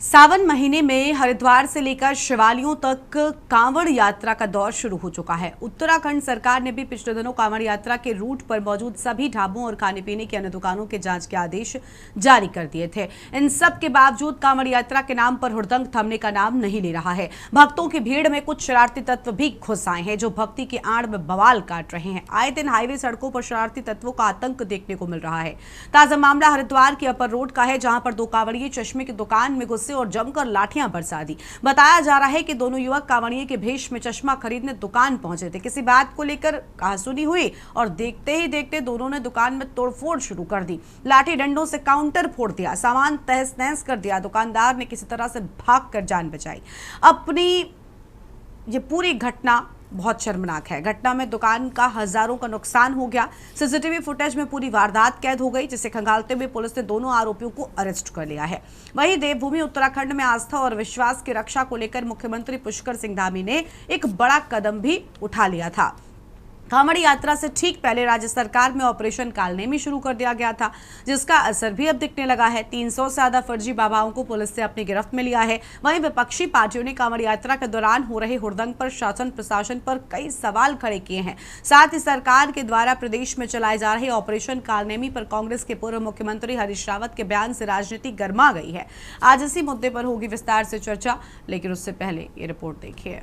सावन महीने में हरिद्वार से लेकर शिवालयों तक कांवड़ यात्रा का दौर शुरू हो चुका है। उत्तराखंड सरकार ने भी पिछले दिनों कांवड़ यात्रा के रूट पर मौजूद सभी ढाबों और खाने पीने की अन्य दुकानों के जांच के आदेश जारी कर दिए थे। इन सब के बावजूद कांवड़ यात्रा के नाम पर हुड़दंग थमने का नाम नहीं ले रहा है। भक्तों की भीड़ में कुछ शरारती तत्व भी घुस आए हैं जो भक्ति की आड़ में बवाल काट रहे हैं। आए दिन हाईवे सड़कों पर शरारती तत्वों का आतंक देखने को मिल रहा है। ताजा मामला हरिद्वार के अपर रोड का है, जहां पर दो कांवड़िए चश्मे की दुकान में घुसे और जमकर लाठियां बरसा दी। बताया जा रहा है कि दोनों युवक कांवड़िए के भेष में चश्मा खरीदने दुकान पहुंचे थे। किसी बात को लेकर कहासुनी हुई और देखते ही देखते दोनों ने दुकान में तोड़फोड़ शुरू कर दी। लाठी डंडों से काउंटर फोड़ दिया, सामान तहस नहस कर दिया। दुकानदार ने किसी तरह से भागकर जान बचाई। अपनी ये पूरी घटना बहुत शर्मनाक है। घटना में दुकान का हजारों का नुकसान हो गया। सीसीटीवी फुटेज में पूरी वारदात कैद हो गई, जिसे खंगालते हुए पुलिस ने दोनों आरोपियों को अरेस्ट कर लिया है। वहीं देवभूमि उत्तराखंड में आस्था और विश्वास की रक्षा को लेकर मुख्यमंत्री पुष्कर सिंह धामी ने एक बड़ा कदम भी उठा लिया था। कांवड़ यात्रा से ठीक पहले राज्य सरकार में ऑपरेशन कालनेमी शुरू कर दिया गया था, जिसका असर भी अब दिखने लगा है। 300 से ज्यादा फर्जी बाबाओं को पुलिस ने अपनी गिरफ्त में लिया है। वहीं विपक्षी पार्टियों ने कांवड़ यात्रा के दौरान हो रहे हुड़दंग पर शासन प्रशासन पर कई सवाल खड़े किए हैं। साथ ही सरकार के द्वारा प्रदेश में चलाए जा रहे ऑपरेशन कालनेमी पर कांग्रेस के पूर्व मुख्यमंत्री हरीश रावत के बयान से राजनीति गर्मा गई है। आज इसी मुद्दे पर होगी विस्तार से चर्चा, लेकिन उससे पहले ये रिपोर्ट देखिए।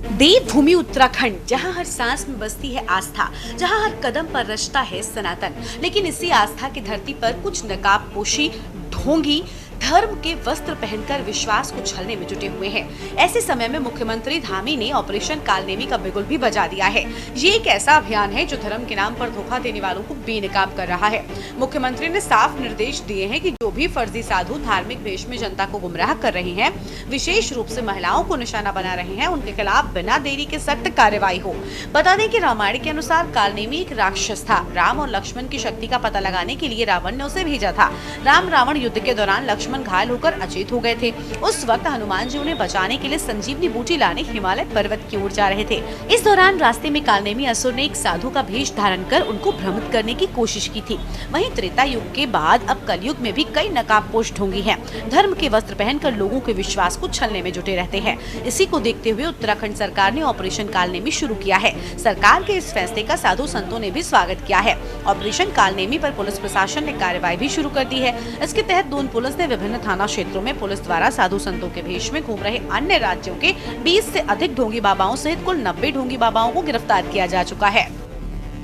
देवभूमि उत्तराखंड, जहां हर सांस में बसती है आस्था, जहां हर कदम पर रचता है सनातन। लेकिन इसी आस्था की धरती पर कुछ नकाबपोशी ढोंगी धर्म के वस्त्र पहनकर विश्वास को छलने में जुटे हुए हैं। ऐसे समय में मुख्यमंत्री धामी ने ऑपरेशन कालनेमी का बिगुल भी बजा दिया है। ये एक ऐसा अभियान है जो धर्म के नाम पर धोखा देने वालों को बेनकाब कर रहा है। मुख्यमंत्री ने साफ निर्देश दिए हैं कि जो भी फर्जी साधु धार्मिक वेश में जनता को गुमराह कर रहे हैं, विशेष रूप से महिलाओं को निशाना बना रहे हैं, उनके खिलाफ बिना देरी के सख्त कार्रवाई हो। बता दें कि रामायण के अनुसार कालनेमी एक राक्षस था। राम और लक्ष्मण की शक्ति का पता लगाने के लिए रावण ने उसे भेजा था। राम रावण युद्ध के दौरान लक्ष्मण घायल होकर अचेत हो गए थे। उस वक्त हनुमान जी उन्हें बचाने के लिए संजीवनी बूटी लाने हिमालय पर्वत की ओर जा रहे थे। इस दौरान रास्ते में कालनेमी असुर ने एक साधु का भेष धारण कर उनको भ्रमित करने की कोशिश की थी। वहीं त्रेता युग के बाद अब कलयुग में भी कई नकाबपोश ढोंगी हैं। धर्म के वस्त्र पहनकर लोगों के विश्वास को छलने में जुटे रहते हैं। इसी को देखते हुए उत्तराखंड सरकार ने ऑपरेशन कालनेमी शुरू किया है। सरकार के इस फैसले का साधु संतों ने भी स्वागत किया है। ऑपरेशन कालनेमी पर पुलिस प्रशासन ने कार्रवाई भी शुरू कर दी है। इसके तहत दून पुलिस ने विभिन्न थाना क्षेत्रों में पुलिस द्वारा साधु संतों के भेष में घूम रहे अन्य राज्यों के 20 से अधिक ढोंगी बाबाओं सहित कुल 90 ढोंगी बाबाओं को गिरफ्तार किया जा चुका है।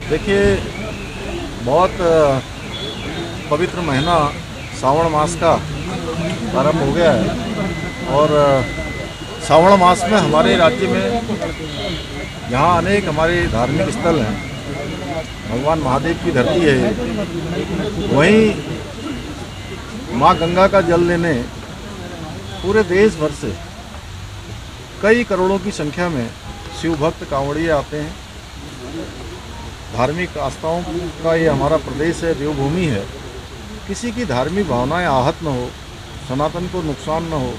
देखिए, बहुत पवित्र महीना श्रावण मास का प्रारंभ हो गया है और श्रावण मास में हमारे राज्य में यहाँ अनेक हमारे धार्मिक स्थल हैं। भगवान महादेव की धरती है। वहीं माँ गंगा का जल लेने पूरे देश भर से कई करोड़ों की संख्या में शिव भक्त कांवड़िए आते हैं। धार्मिक आस्थाओं का ये हमारा प्रदेश है, देवभूमि है। किसी की धार्मिक भावनाएं आहत न हो, सनातन को नुकसान न हो,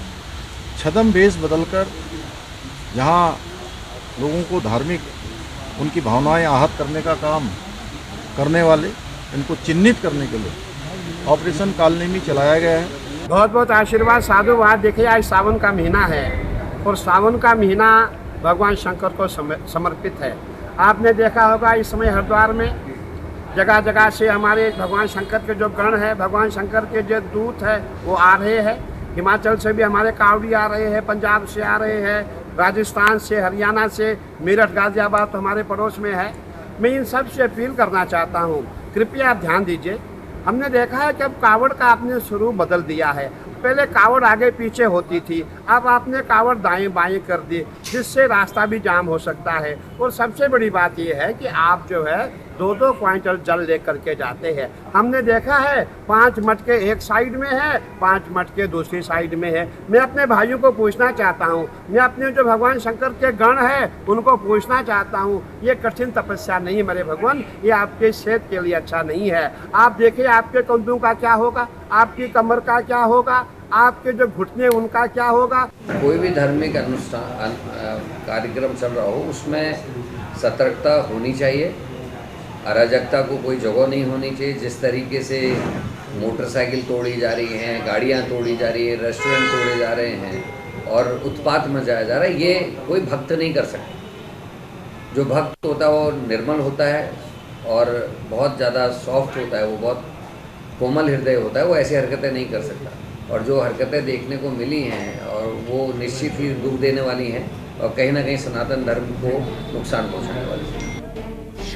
छद्म वेश बदलकर जहाँ लोगों को धार्मिक उनकी भावनाएं आहत करने का काम करने वाले, इनको चिन्हित करने के लिए ऑपरेशन कालनेमी चलाया गया है। बहुत बहुत आशीर्वाद साधुवाद। देखिए, आज सावन का महीना है और सावन का महीना भगवान शंकर को समर्पित है। आपने देखा होगा इस समय हरिद्वार में जगह जगह से हमारे भगवान शंकर के जो गण है, भगवान शंकर के जो दूत है, वो आ रहे हैं। हिमाचल से भी हमारे कांवड़ी आ रहे हैं, पंजाब से आ रहे हैं, राजस्थान से, हरियाणा से, मेरठ गाजियाबाद तो हमारे पड़ोस में है। मैं इन सब से अपील करना चाहता हूँ, कृपया आप ध्यान दीजिए। हमने देखा है कि अब कावड़ का आपने स्वरूप बदल दिया है। पहले कावड़ आगे पीछे होती थी, अब आपने कावड़ दाएं बाएं कर दी, जिससे रास्ता भी जाम हो सकता है। और सबसे बड़ी बात यह है कि आप जो है 2-2 क्विंटल जल लेकर के जाते हैं। हमने देखा है 5 मटके एक साइड में है, 5 मटके दूसरी साइड में है। मैं अपने भाइयों को पूछना चाहता हूँ, मैं अपने जो भगवान शंकर के गण हैं उनको पूछना चाहता हूँ, ये कठिन तपस्या नहीं मेरे भगवान, ये आपके सेहत के लिए अच्छा नहीं है। आप देखिए आपके कंधों का क्या होगा, आपकी कमर का क्या होगा, आपके जो घुटने उनका क्या होगा। कोई भी धार्मिक अनुष्ठान कार्यक्रम चल रहा हो, उसमें सतर्कता होनी चाहिए। अराजकता को कोई जगह नहीं होनी चाहिए। जिस तरीके से मोटरसाइकिल तोड़ी जा रही हैं, गाड़ियाँ तोड़ी जा रही है, रेस्टोरेंट तोड़े जा रहे हैं और उत्पात मचाया जा रहा है, ये कोई भक्त नहीं कर सकता। जो भक्त होता है वो निर्मल होता है और बहुत ज़्यादा सॉफ्ट होता है, वो बहुत कोमल हृदय होता है, वो ऐसी हरकतें नहीं कर सकता। और जो हरकतें देखने को मिली हैं और वो निश्चित ही दुख देने वाली हैं और कहीं ना कहीं सनातन धर्म को नुकसान पहुँचाने वाली हैं।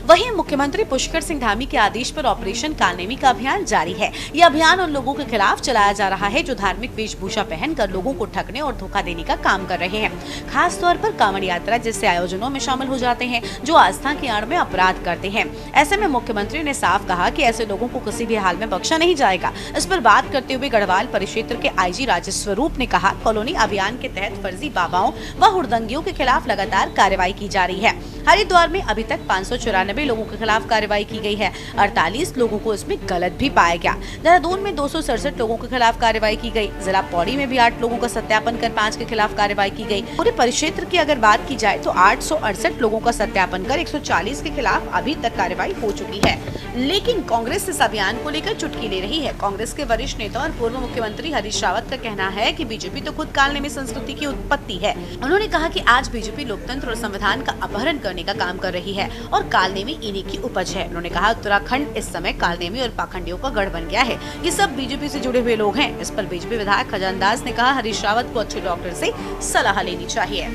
वहीं मुख्यमंत्री पुष्कर सिंह धामी के आदेश पर ऑपरेशन कालनेमी का अभियान जारी है। यह अभियान उन लोगों के खिलाफ चलाया जा रहा है जो धार्मिक वेशभूषा पहनकर लोगों को ठगने और धोखा देने का काम कर रहे हैं। खास तौर पर कांवड़ यात्रा जैसे आयोजनों में शामिल हो जाते हैं जो आस्था की आड़ में अपराध करते हैं। ऐसे में मुख्यमंत्री ने साफ कहा कि ऐसे लोगों को किसी भी हाल में बख्शा नहीं जाएगा। इस पर बात करते हुए गढ़वाल परिक्षेत्र के आईजी राजेश स्वरूप ने कहा, कॉलोनी अभियान के तहत फर्जी बाबाओं व हुड़दंगियों के खिलाफ लगातार कार्रवाई की जा रही है। हरिद्वार में अभी तक 594 लोगों के खिलाफ कार्रवाई की गई है। 48 लोगों को इसमें गलत भी पाया गया। देहरादून में 267 लोगों के खिलाफ कार्रवाई की गई। जिला पौड़ी में भी 8 लोगों का सत्यापन कर 5 के खिलाफ कार्रवाई की गई। पूरे परिक्षेत्र की अगर बात की जाए तो 868 लोगों का सत्यापन कर 140 के खिलाफ अभी तक कार्रवाई हो चुकी है। लेकिन कांग्रेस इस अभियान को लेकर चुटकी ले रही है। कांग्रेस के वरिष्ठ नेता और पूर्व मुख्यमंत्री हरीश रावत का कहना है कि बीजेपी तो खुद कालनेमी संस्कृति की उत्पत्ति है। उन्होंने कहा कि आज बीजेपी लोकतंत्र और संविधान का अपहरण करने का काम कर रही है और कालनेमी इन्हीं की उपज है। उन्होंने कहा, उत्तराखंड इस समय कालनेमी और पाखंडियों का गढ़ बन गया है। ये सब बीजेपी से जुड़े हुए लोग हैं। इस पर बीजेपी विधायक खजानदास ने कहा, हरीश रावत को अच्छे डॉक्टर से सलाह लेनी चाहिए।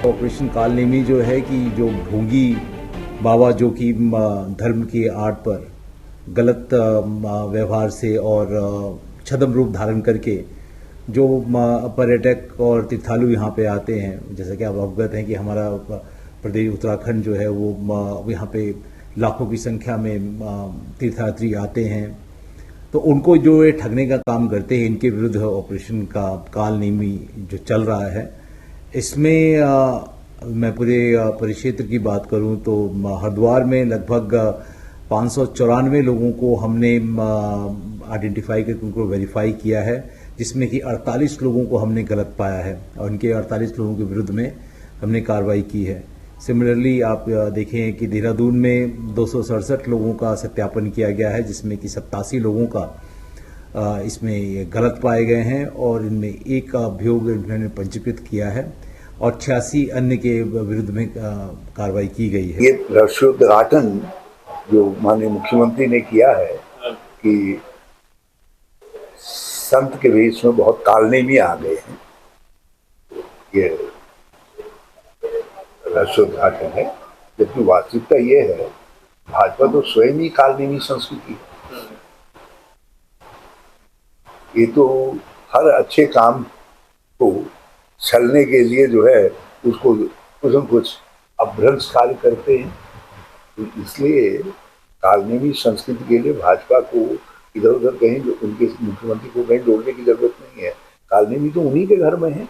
ऑपरेशन कालनेमी जो है कि जो ढोंगी बाबा जो कि धर्म की आड़ पर गलत व्यवहार से और छद्म रूप धारण करके जो पर्यटक और तीर्थालु यहाँ पे आते हैं, जैसा कि आप अवगत हैं कि हमारा प्रदेश उत्तराखंड जो है वो यहाँ पे लाखों की संख्या में तीर्थयात्री आते हैं, तो उनको जो ये ठगने का काम करते हैं, इनके विरुद्ध ऑपरेशन का कालनेमी जो चल रहा है, इसमें मैं पूरे परिक्षेत्र की बात करूं तो हरिद्वार में लगभग 594 लोगों को हमने आइडेंटिफाई करके उनको वेरीफाई किया है, जिसमें कि 48 लोगों को हमने गलत पाया है और उनके 48 लोगों के विरुद्ध में हमने कार्रवाई की है। सिमिलरली आप देखें कि देहरादून में 267 लोगों का सत्यापन किया गया है, जिसमें कि 87 लोगों का इसमें गलत पाए गए हैं और इनमें एक अभियोग इन्होंने पंजीकृत किया है और 86 अन्य के विरुद्ध में कार्रवाई की गई है। ये राष्ट्रोद्घाटन जो माननीय मुख्यमंत्री ने किया है कि संत के वेश में बहुत कालनेमी आ गए हैं, ये राष्ट्रोद्घाटन है। जबकि वास्तविकता ये है, भाजपा तो स्वयं ही कालनेमी संस्कृति है। ये तो हर अच्छे काम को छलने के लिए जो है उसको कुछ न कुछ अभ्रंश कार्य करते हैं। तो इसलिए कालनेमी संस्कृति के लिए भाजपा को इधर उधर कहीं उनके मुख्यमंत्री को कहीं जोड़ने की जरूरत नहीं है। कालनेमी तो उन्हीं के घर में है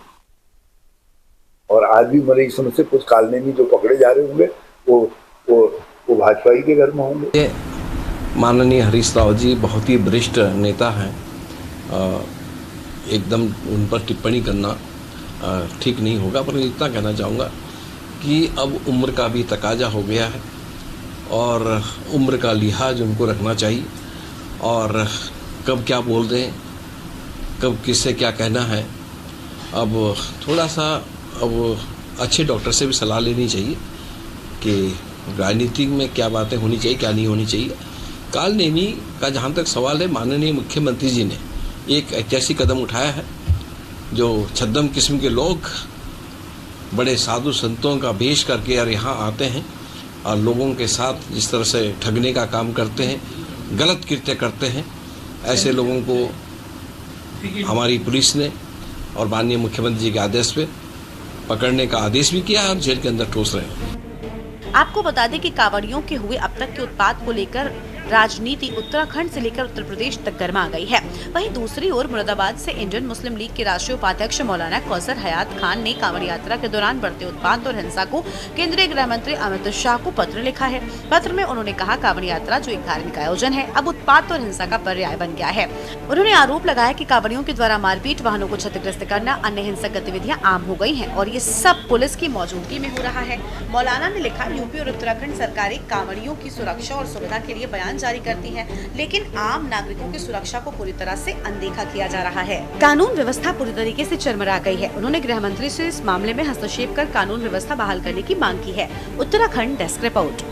और आज भी मेरे समझ से कुछ कालनेमी जो पकड़े जा रहे होंगे वो भाजपा ही के घर में होंगे। माननीय हरीश रावत जी बहुत ही वरिष्ठ नेता हैं, एकदम उन पर टिप्पणी करना ठीक नहीं होगा, पर इतना कहना चाहूँगा कि अब उम्र का भी तकाजा हो गया है और उम्र का लिहाज उनको रखना चाहिए और कब क्या बोल रहे हैं, कब किससे क्या कहना है। अब थोड़ा सा अब अच्छे डॉक्टर से भी सलाह लेनी चाहिए कि राजनीति में क्या बातें होनी चाहिए, क्या नहीं होनी चाहिए। कालनेमी का जहाँ तक सवाल है, माननीय मुख्यमंत्री जी ने एक ऐतिहासिक कदम उठाया है। जो छद्म किस्म के लोग बड़े साधु संतों का वेश करके और यहाँ आते हैं और लोगों के साथ जिस तरह से ठगने का काम करते हैं, गलत कृत्य करते हैं, ऐसे लोगों को हमारी पुलिस ने और माननीय मुख्यमंत्री जी के आदेश पे पकड़ने का आदेश भी किया और जेल के अंदर ठोस रहे हैं। आपको बता दें कि कांवड़ियों के हुए अब तक के उत्पात को लेकर राजनीति उत्तराखंड से लेकर उत्तर प्रदेश तक गर्मा गई है। वहीं दूसरी ओर मुरादाबाद से इंडियन मुस्लिम लीग के राष्ट्रीय उपाध्यक्ष मौलाना कौसर हयात खान ने कांवड़ यात्रा के दौरान बढ़ते उत्पात और हिंसा को केंद्रीय गृह मंत्री अमित शाह को पत्र लिखा है। पत्र में उन्होंने कहा, कांवड़ यात्रा जो एक धार्मिक आयोजन है, अब उत्पात और हिंसा का पर्याय बन गया है। उन्होंने आरोप लगाया कि कांवड़ियों के द्वारा मारपीट, वाहनों को क्षतिग्रस्त करना, अन्य हिंसक गतिविधियां आम हो गई हैं और ये सब पुलिस की मौजूदगी में हो रहा है। मौलाना ने लिखा, यूपी और उत्तराखंड सरकारें कांवड़ियों की सुरक्षा और सुविधा के लिए बयान जारी करती है, लेकिन आम नागरिकों की सुरक्षा को पूरी तरह से अनदेखा किया जा रहा है। कानून व्यवस्था पूरी तरीके से चरमरा गई है। उन्होंने गृह मंत्री से इस मामले में हस्तक्षेप कर कानून व्यवस्था बहाल करने की मांग की है। Uttarakhand desk report.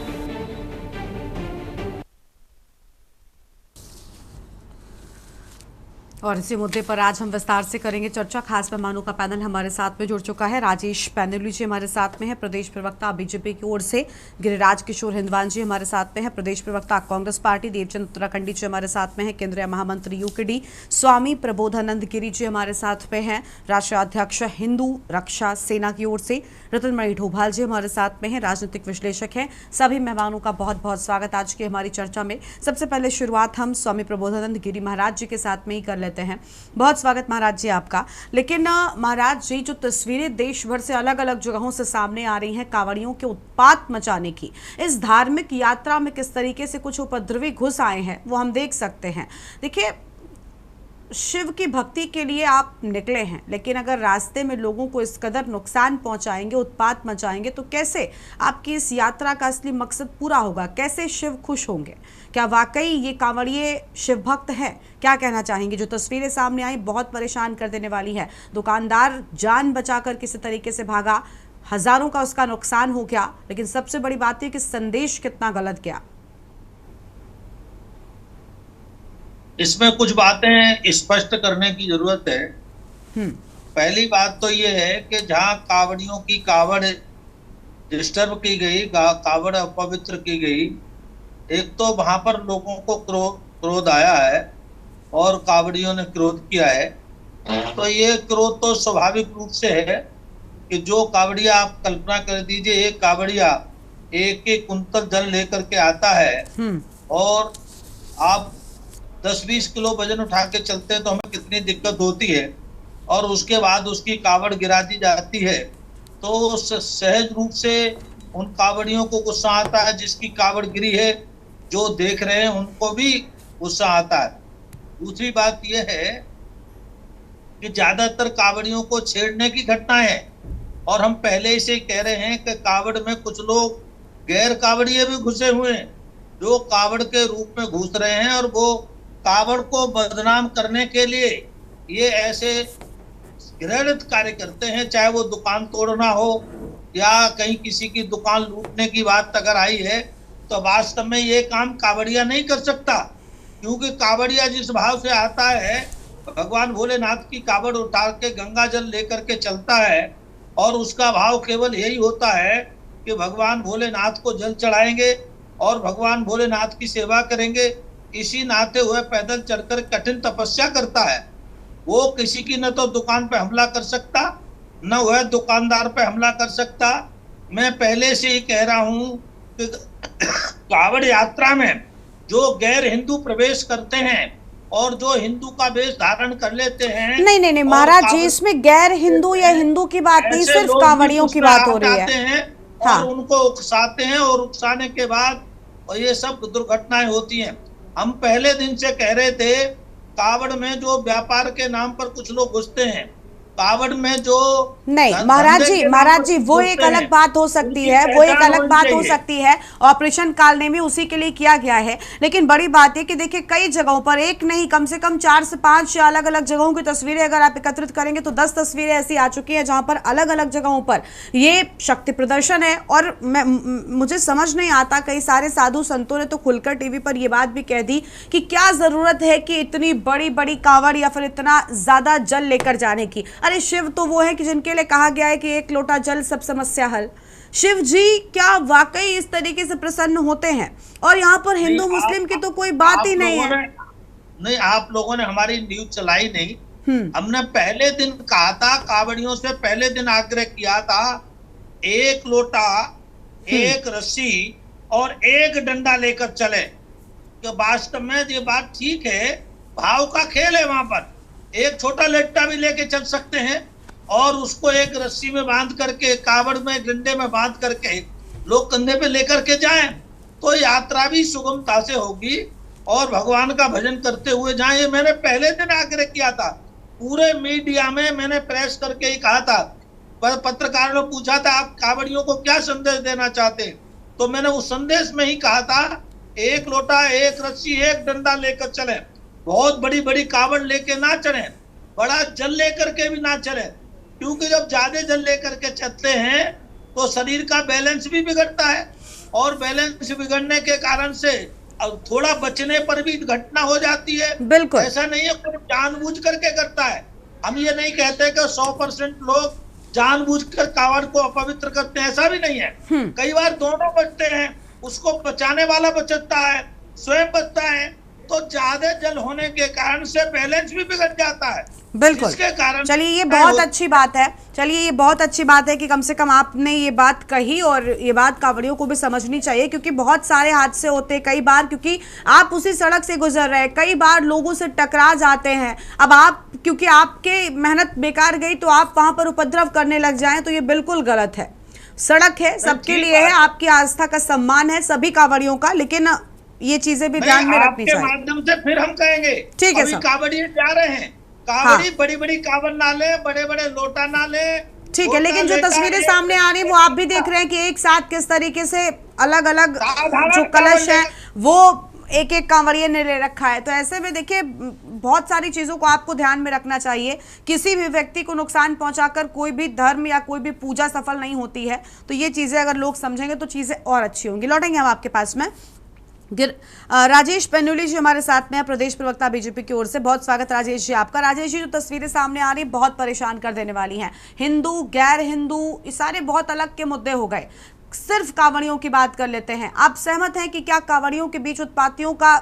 और इसी मुद्दे पर आज हम विस्तार से करेंगे चर्चा। खास मेहमानों का पैनल हमारे साथ में जुड़ चुका है। राजेश पैनली जी हमारे साथ में है, प्रदेश प्रवक्ता बीजेपी की ओर से। गिरिराज किशोर हिंदवान जी हमारे साथ में है, प्रदेश प्रवक्ता कांग्रेस पार्टी। देवचंद उत्तराखंडी जी हमारे साथ में है, केंद्रीय महामंत्री यूकेडी। स्वामी प्रबोधानंद गिरी जी हमारे साथ में है, राष्ट्रीय अध्यक्ष हिंदू रक्षा सेना की ओर से। रतनमणि ढोभाल जी हमारे साथ में है, राजनीतिक विश्लेषक हैं। सभी मेहमानों का बहुत बहुत स्वागत आज की हमारी चर्चा में। सबसे पहले शुरुआत हम स्वामी प्रबोधानंद गिरी महाराज जी के साथ में ही कर लेते हैं। बहुत स्वागत महाराज जी आपका। लेकिन महाराज जी, जो तस्वीरें देश भर से अलग अलग जगहों से सामने आ रही हैं कांवड़ियों के उत्पात मचाने की, इस धार्मिक यात्रा में किस तरीके से कुछ उपद्रवी घुस आए हैं वो हम देख सकते हैं। देखिए, शिव की भक्ति के लिए आप निकले हैं, लेकिन अगर रास्ते में लोगों को इस कदर नुकसान पहुंचाएंगे, उत्पात मचाएंगे, तो कैसे आपकी इस यात्रा का असली मकसद पूरा होगा? कैसे शिव खुश होंगे? क्या वाकई ये कांवड़िए शिव भक्त हैं? क्या कहना चाहेंगे? जो तस्वीरें सामने आई बहुत परेशान कर देने वाली है। दुकानदार जान बचाकर किसी तरीके से भागा, हजारों का उसका नुकसान हो गया, लेकिन सबसे बड़ी बात है कि संदेश कितना गलत गया। इसमें कुछ बातें स्पष्ट करने की जरूरत है। पहली बात तो ये है कि जहां कांवड़ियों की कावड़ डिस्टर्ब की गई, कावड़ अपवित्र की गई, एक तो वहां पर लोगों को क्रोध आया है और कावड़ियों ने क्रोध किया है। तो ये क्रोध तो स्वाभाविक रूप से है कि जो कावड़िया, आप कल्पना कर दीजिए, एक कावड़िया एक कुंतल जल लेकर के आता है और आप 10-20 किलो वजन उठा के चलते हैं तो हमें कितनी दिक्कत होती है, और उसके बाद उसकी कावड़ गिरा दी जाती है तो सहज रूप से उन कावड़ियों को गुस्सा आता है। जिसकी कावड़ गिरी है, जो देख रहे हैं उनको भी गुस्सा आता है। दूसरी बात यह है कि ज्यादातर कावड़ियों को छेड़ने की घटना है, और हम पहले से कह रहे हैं कि कावड़ में कुछ लोग गैर कावड़िए भी घुसे हुए हैं, जो कावड़ के रूप में घुस रहे हैं, और वो कावड़ को बदनाम करने के लिए ये ऐसे घृणित कार्य करते हैं। चाहे वो दुकान तोड़ना हो या कहीं किसी की दुकान लूटने की बात अगर आई है, तो वास्तव में ये काम कावड़िया नहीं कर सकता, क्योंकि कावड़िया जिस भाव से आता है, भगवान भोलेनाथ की कावड़ उठा के गंगा जल लेकर के चलता है, और उसका भाव केवल यही होता है कि भगवान भोलेनाथ को जल चढ़ाएंगे और भगवान भोलेनाथ की सेवा करेंगे। इसी नाते हुए पैदल चढ़कर कठिन तपस्या करता है। वो किसी की न तो दुकान पे हमला कर सकता, न वह दुकानदार पे हमला कर सकता। मैं पहले से ही कह रहा हूं कि कावड़ यात्रा में जो गैर हिंदू प्रवेश करते हैं और जो हिंदू का वेश धारण कर लेते हैं, नहीं महाराज जी, इसमें गैर हिंदू या हिंदू की बात नहीं, सिर्फ कांवड़ियों की बात हो रही है। और उनको उकसाते हैं, और उकसाने के बाद और ये सब दुर्घटनाएं होती हैं। हम पहले दिन से कह रहे थे, कावड़ में जो व्यापार के नाम पर कुछ लोग घुसते हैं, कावड़ में जो नहीं महाराज जी वो एक अलग बात हो सकती है, वो एक अलग बात हो सकती है। ऑपरेशन कालने में उसी के लिए किया गया है, लेकिन बड़ी बात है कि देखिए कई जगहों पर, एक नहीं कम से कम 4 से 5 अलग अलग जगहों की तस्वीरें अगर आप एकत्रित करेंगे तो 10 तस्वीरें ऐसी आ चुकी हैं जहां पर अलग अलग जगहों पर ये शक्ति प्रदर्शन है। और मुझे समझ नहीं आता, कई सारे साधु संतों ने तो खुलकर टीवी पर यह बात भी कह दी कि क्या जरूरत है कि इतनी बड़ी बड़ी कावड़ या फिर इतना ज्यादा जल लेकर जाने की। अरे शिव तो वो है कि जिनके लिए कहा गया है कि एक लोटा जल सब समस्या हल। शिव जी क्या वाकई इस तरीके से प्रसन्न होते हैं? और यहाँ पर हिंदू मुस्लिम की तो कोई बात ही नहीं है। नहीं, आप लोगों ने हमारी न्यूज चलाई नहीं। हमने पहले दिन कहा था, कावड़ियों से पहले दिन आग्रह किया था, एक लोटा, एक रस्सी और एक डंडा लेकर चले। कि वास्तव में ये बात ठीक है, भाव का खेल है। वहां पर एक छोटा लट्टा भी लेके चल सकते हैं और उसको एक रस्सी में बांध करके, कावड़ में, डंडे में बांध करके लोग कंधे पे लेकर के जाएं, तो यात्रा भी सुगमता से होगी और भगवान का भजन करते हुए जाएं। ये मैंने पहले दिन आग्रह किया था, पूरे मीडिया में मैंने प्रेस करके ही कहा था। पत्रकारों ने पूछा था आप कावड़ियों को क्या संदेश देना चाहते हैं, तो मैंने उस संदेश में ही कहा था एक लोटा, एक रस्सी, एक डंडा लेकर चले। बहुत बड़ी बड़ी कावड़ लेके ना चले, बड़ा जल लेकर के भी ना चले, क्योंकि जब ज्यादा जल लेकर के चलते हैं तो शरीर का बैलेंस भी बिगड़ता है और बैलेंस बिगड़ने के कारण से थोड़ा बचने पर भी घटना हो जाती है। बिल्कुल ऐसा नहीं है कोई जानबूझ करके करता है। हम ये नहीं कहते कि 100% लोग जानबूझकर कावड़ को अपवित्र करते हैं, ऐसा भी नहीं है। कई बार दोनों बचते हैं, उसको बचाने वाला बचता है, स्वयं बचता है, तो ज्यादा जल होने के कारण से बैलेंस भी बिगड़ जाता है। बिल्कुल। इसके कारण चलिए ये बहुत अच्छी बात है, चलिए ये बहुत अच्छी बात है कि कम से कम आपने ये बात कही और ये बात कांवड़ियों को भी समझनी चाहिए, क्योंकि बहुत सारे हादसे होते हैं कई बार, क्योंकि आप उसी सड़क से गुजर रहे हैं, कई बार लोगों से टकरा जाते हैं। अब आप, क्योंकि आपके मेहनत बेकार गई तो आप वहां पर उपद्रव करने लग जाएं, तो ये बिल्कुल गलत है। सड़क है, सबके लिए है, आपकी आस्था का सम्मान है सभी कांवड़ियों का, लेकिन ये चीजें भी ध्यान में रखनी चाहिए। माध्यम से फिर हम कहेंगे, ठीक है, कांवड़िए जा रहे हैं, कावड़ी बड़ी बड़ी कावड़ ना ले, बड़े बड़े लोटा ना ले, ठीक है, लेकिन जो तस्वीरें सामने आ रही है वो आप भी देख रहे हैं कि एक साथ किस तरीके से अलग अलग जो कलश है वो एक एक कांवड़िए ने ले रखा है। तो ऐसे में देखिए बहुत सारी चीजों को आपको ध्यान में रखना चाहिए। किसी भी व्यक्ति को नुकसान पहुंचाकर कोई भी धर्म या कोई भी पूजा सफल नहीं होती है। तो ये चीजें अगर लोग समझेंगे तो चीजें और अच्छी होंगी। लौटेंगे हम आपके पास में। राजेश पेनुली जी हमारे साथ में है, प्रदेश प्रवक्ता बीजेपी की ओर से। बहुत स्वागत राजेश जी आपका। राजेश जी, जो तस्वीरें सामने आ रही बहुत परेशान कर देने वाली हैं, हिंदू गैर हिंदू ये सारे बहुत अलग के मुद्दे हो गए, सिर्फ कांवड़ियों की बात कर लेते हैं। आप सहमत हैं कि क्या कांवड़ियों के बीच उत्पातियों का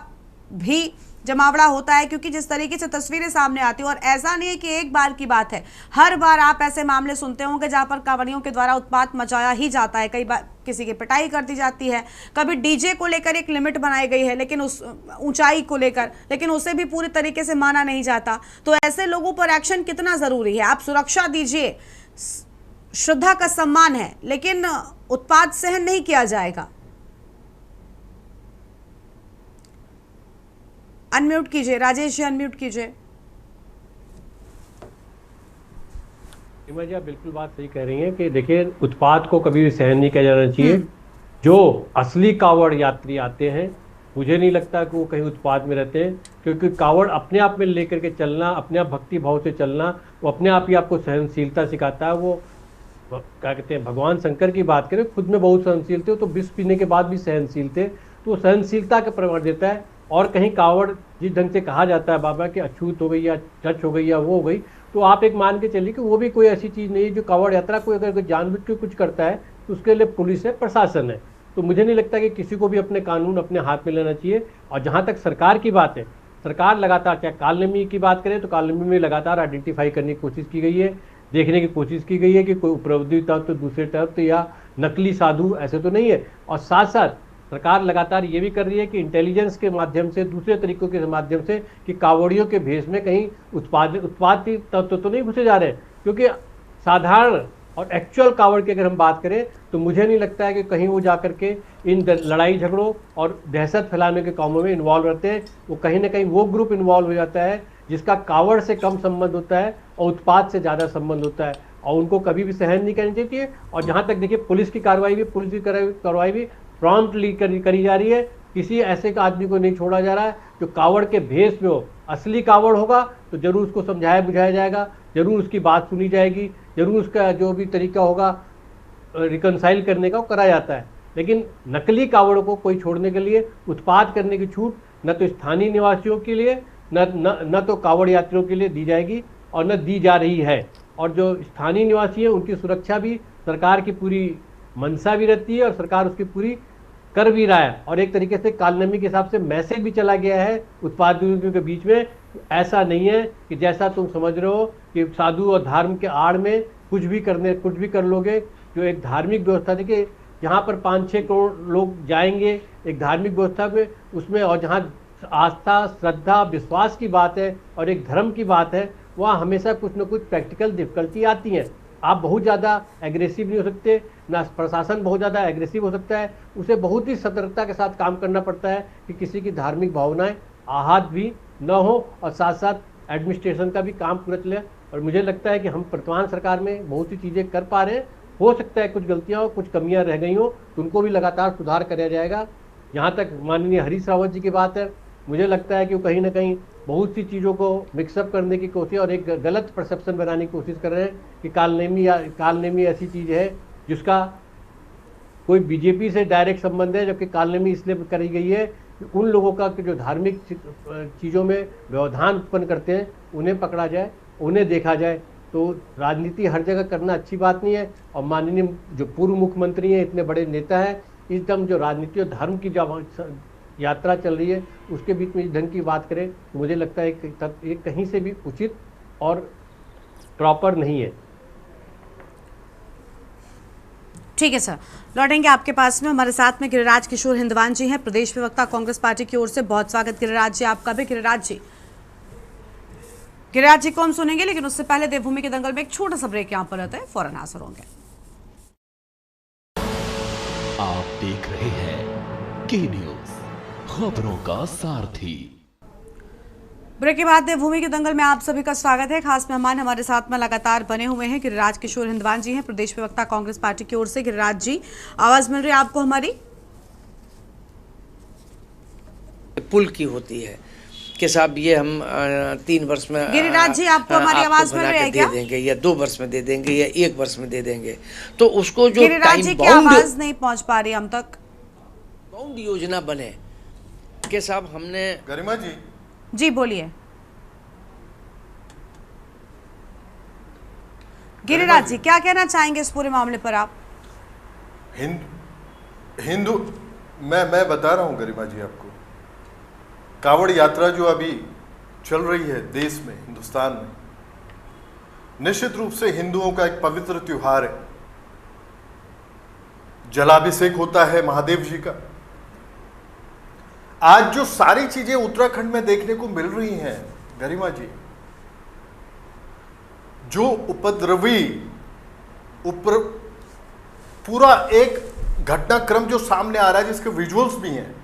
भी जमावड़ा होता है? क्योंकि जिस तरीके से तस्वीरें सामने आती है, और ऐसा नहीं है कि एक बार की बात है, हर बार आप ऐसे मामले सुनते होंगे जहां पर कांवड़ियों के द्वारा उत्पात मचाया ही जाता है। कई बार किसी की पिटाई कर दी जाती है, कभी डीजे को लेकर एक लिमिट बनाई गई है, लेकिन उस ऊंचाई को लेकर, लेकिन उसे भी पूरी तरीके से माना नहीं जाता। तो ऐसे लोगों पर एक्शन कितना जरूरी है? आप सुरक्षा दीजिए, श्रद्धा का सम्मान है, लेकिन उत्पात सहन नहीं किया जाएगा। अनम्यूट कीजिए राजेश जी, अनम्यूट कीजिए। जी आप बिल्कुल बात सही कह रही हैं कि देखिए उत्पात को कभी भी सहन नहीं किया जाना चाहिए। जो असली कावड़ यात्री आते हैं, मुझे नहीं लगता कि वो कहीं उत्पात में रहते हैं, क्योंकि कावड़ अपने आप में लेकर के चलना, अपने आप भक्ति भाव से चलना, वो अपने आप ही आपको सहनशीलता सिखाता है। वो क्या कहते हैं, भगवान शंकर की बात करें, खुद में बहुत सहनशील थे, तो विष पीने के बाद भी सहनशील थे, तो सहनशीलता का प्रमाण देता है। और कहीं कावड़ जिस ढंग से कहा जाता है बाबा कि अछूत हो गई या टच हो गई या वो हो गई, तो आप एक मान के चलिए कि वो भी कोई ऐसी चीज़ नहीं है जो कावड़ यात्रा को अगर जानबूझ के कुछ करता है तो उसके लिए पुलिस है, प्रशासन है। तो मुझे नहीं लगता कि किसी को भी अपने कानून अपने हाथ में लेना चाहिए। और जहाँ तक सरकार की बात है, सरकार लगातार, चाहे कालनेमी की बात करें तो कालनेमी में लगातार आइडेंटिफाई करने की कोशिश की गई है, देखने की कोशिश की गई है कि कोई उपद्रवी तत्व, दूसरे तत्व या नकली साधु ऐसे तो नहीं है। और साथ साथ सरकार लगातार ये भी कर रही है कि इंटेलिजेंस के माध्यम से, दूसरे तरीकों के माध्यम से, कि कावड़ियों के भेष में कहीं उत्पाती तत्व तो नहीं घुसे जा रहे हैं। क्योंकि साधारण और एक्चुअल कावड़ की अगर हम बात करें तो मुझे नहीं लगता है कि कहीं वो जाकर के इन लड़ाई झगड़ों और दहशत फैलाने के कामों में इन्वॉल्व रहते हैं। वो कहीं ना कहीं वो ग्रुप इन्वॉल्व हो जाता है जिसका कावड़ से कम संबंध होता है और उत्पात से ज़्यादा संबंध होता है, और उनको कभी भी सहन नहीं करनी चाहिए। और जहाँ तक देखिए पुलिस की कार्रवाई भी प्रॉम्प्टली करी जा रही है। किसी ऐसे आदमी को नहीं छोड़ा जा रहा है जो कावड़ के भेष में हो। असली कावड़ होगा तो जरूर उसको समझाया बुझाया जाएगा, जरूर उसकी बात सुनी जाएगी, जरूर उसका जो भी तरीका होगा रिकनसाइल करने का वो करा जाता है। लेकिन नकली कावड़ को कोई छोड़ने के लिए उत्पात करने की छूट न तो स्थानीय निवासियों के लिए, न तो कावड़ यात्रियों के लिए दी जाएगी और न दी जा रही है। और जो स्थानीय निवासी हैं उनकी सुरक्षा भी सरकार की पूरी मंशा भी रहती है और सरकार उसकी पूरी कर भी रहा है। और एक तरीके से कालनेमी के हिसाब से मैसेज भी चला गया है उत्पादकों के बीच में। ऐसा नहीं है कि जैसा तुम समझ रहे हो कि साधु और धर्म के आड़ में कुछ भी कर लोगे। जो एक धार्मिक व्यवस्था, देखिए यहाँ पर 5-6 करोड़ लोग जाएंगे एक धार्मिक व्यवस्था में, उसमें, और जहाँ आस्था, श्रद्धा, विश्वास की बात है और एक धर्म की बात है, वहाँ हमेशा कुछ न कुछ प्रैक्टिकल डिफिकल्टी आती हैं। आप बहुत ज़्यादा एग्रेसिव नहीं हो सकते, ना प्रशासन बहुत ज़्यादा एग्रेसिव हो सकता है, उसे बहुत ही सतर्कता के साथ काम करना पड़ता है कि किसी की धार्मिक भावनाएं आहत भी न हो, और साथ साथ एडमिनिस्ट्रेशन का भी काम पूरा चले। और मुझे लगता है कि हम वर्तमान सरकार में बहुत सी चीज़ें कर पा रहे हैं। हो सकता है कुछ गलतियाँ हो, कुछ कमियाँ रह गई हो, तो उनको भी लगातार सुधार कराया जाएगा। जहाँ तक माननीय हरीश रावत जी की बात है, मुझे लगता है कि वो कहीं ना कहीं बहुत सी चीज़ों को मिक्सअप करने की कोशिश और एक गलत परसेप्शन बनाने की कोशिश कर रहे हैं कि कालनेमी ऐसी चीज़ है जिसका कोई बीजेपी से डायरेक्ट संबंध है, जबकि कालनेमी इसलिए करी गई है कि उन लोगों का जो धार्मिक चीज़ों में व्यवधान उत्पन्न करते हैं उन्हें पकड़ा जाए, उन्हें देखा जाए। तो राजनीति हर जगह करना अच्छी बात नहीं है। और माननीय जो पूर्व मुख्यमंत्री हैं, इतने बड़े नेता हैं, एकदम जो राजनीति और धर्म की जो यात्रा चल रही है उसके बीच में इस ढंग की बात करें तो मुझे लगता है कि कहीं से भी उचित और प्रॉपर नहीं है। ठीक है सर, लौटेंगे आपके पास में। हमारे साथ में गिरिराज किशोर हिंदवान जी हैं, प्रदेश प्रवक्ता कांग्रेस पार्टी की ओर से। बहुत स्वागत गिरिराज जी आपका भी। गिरिराज जी को हम सुनेंगे, लेकिन उससे पहले देवभूमि के दंगल में एक छोटा सा ब्रेक यहाँ पर रहता है, फौरन हाजिर होंगे। आप देख रहे हैं के न्यूज़, खबरों का सारथी। ब्रेक के बाद देवभूमि के दंगल में आप सभी का स्वागत है। खास मेहमान हमारे साथ में लगातार बने हुए हैं, गिरिराज किशोर हिंदवान जी हैं, प्रदेश प्रवक्ता कांग्रेस पार्टी की ओर से। गिरिराज जी, आवाज मिल रही है आपको हमारी? पुल की होती है कि साहब ये हम 3 वर्ष में, गिरिराज जी आपको हमारी आवाज मिल रही है क्या? दे देंगे या 2 वर्ष में दे देंगे या 1 वर्ष में दे देंगे, तो उसको जो गिरिराज जी की आवाज नहीं पहुंच पा रही हम तक। बाउंड योजना बने कि साहब हमने। गरिमा जी बोलिए गिरिराज जी, क्या कहना चाहेंगे इस पूरे मामले पर आप? हिंदू मैं बता रहा हूं गरिमा जी आपको, कावड़ यात्रा जो अभी चल रही है देश में, हिंदुस्तान में, निश्चित रूप से हिंदुओं का एक पवित्र त्योहार है। जलाभिषेक होता है महादेव जी का। आज जो सारी चीजें उत्तराखंड में देखने को मिल रही हैं गरिमा जी, जो उपद्रवी पूरा एक घटनाक्रम जो सामने आ रहा है, जिसके विजुअल्स भी हैं,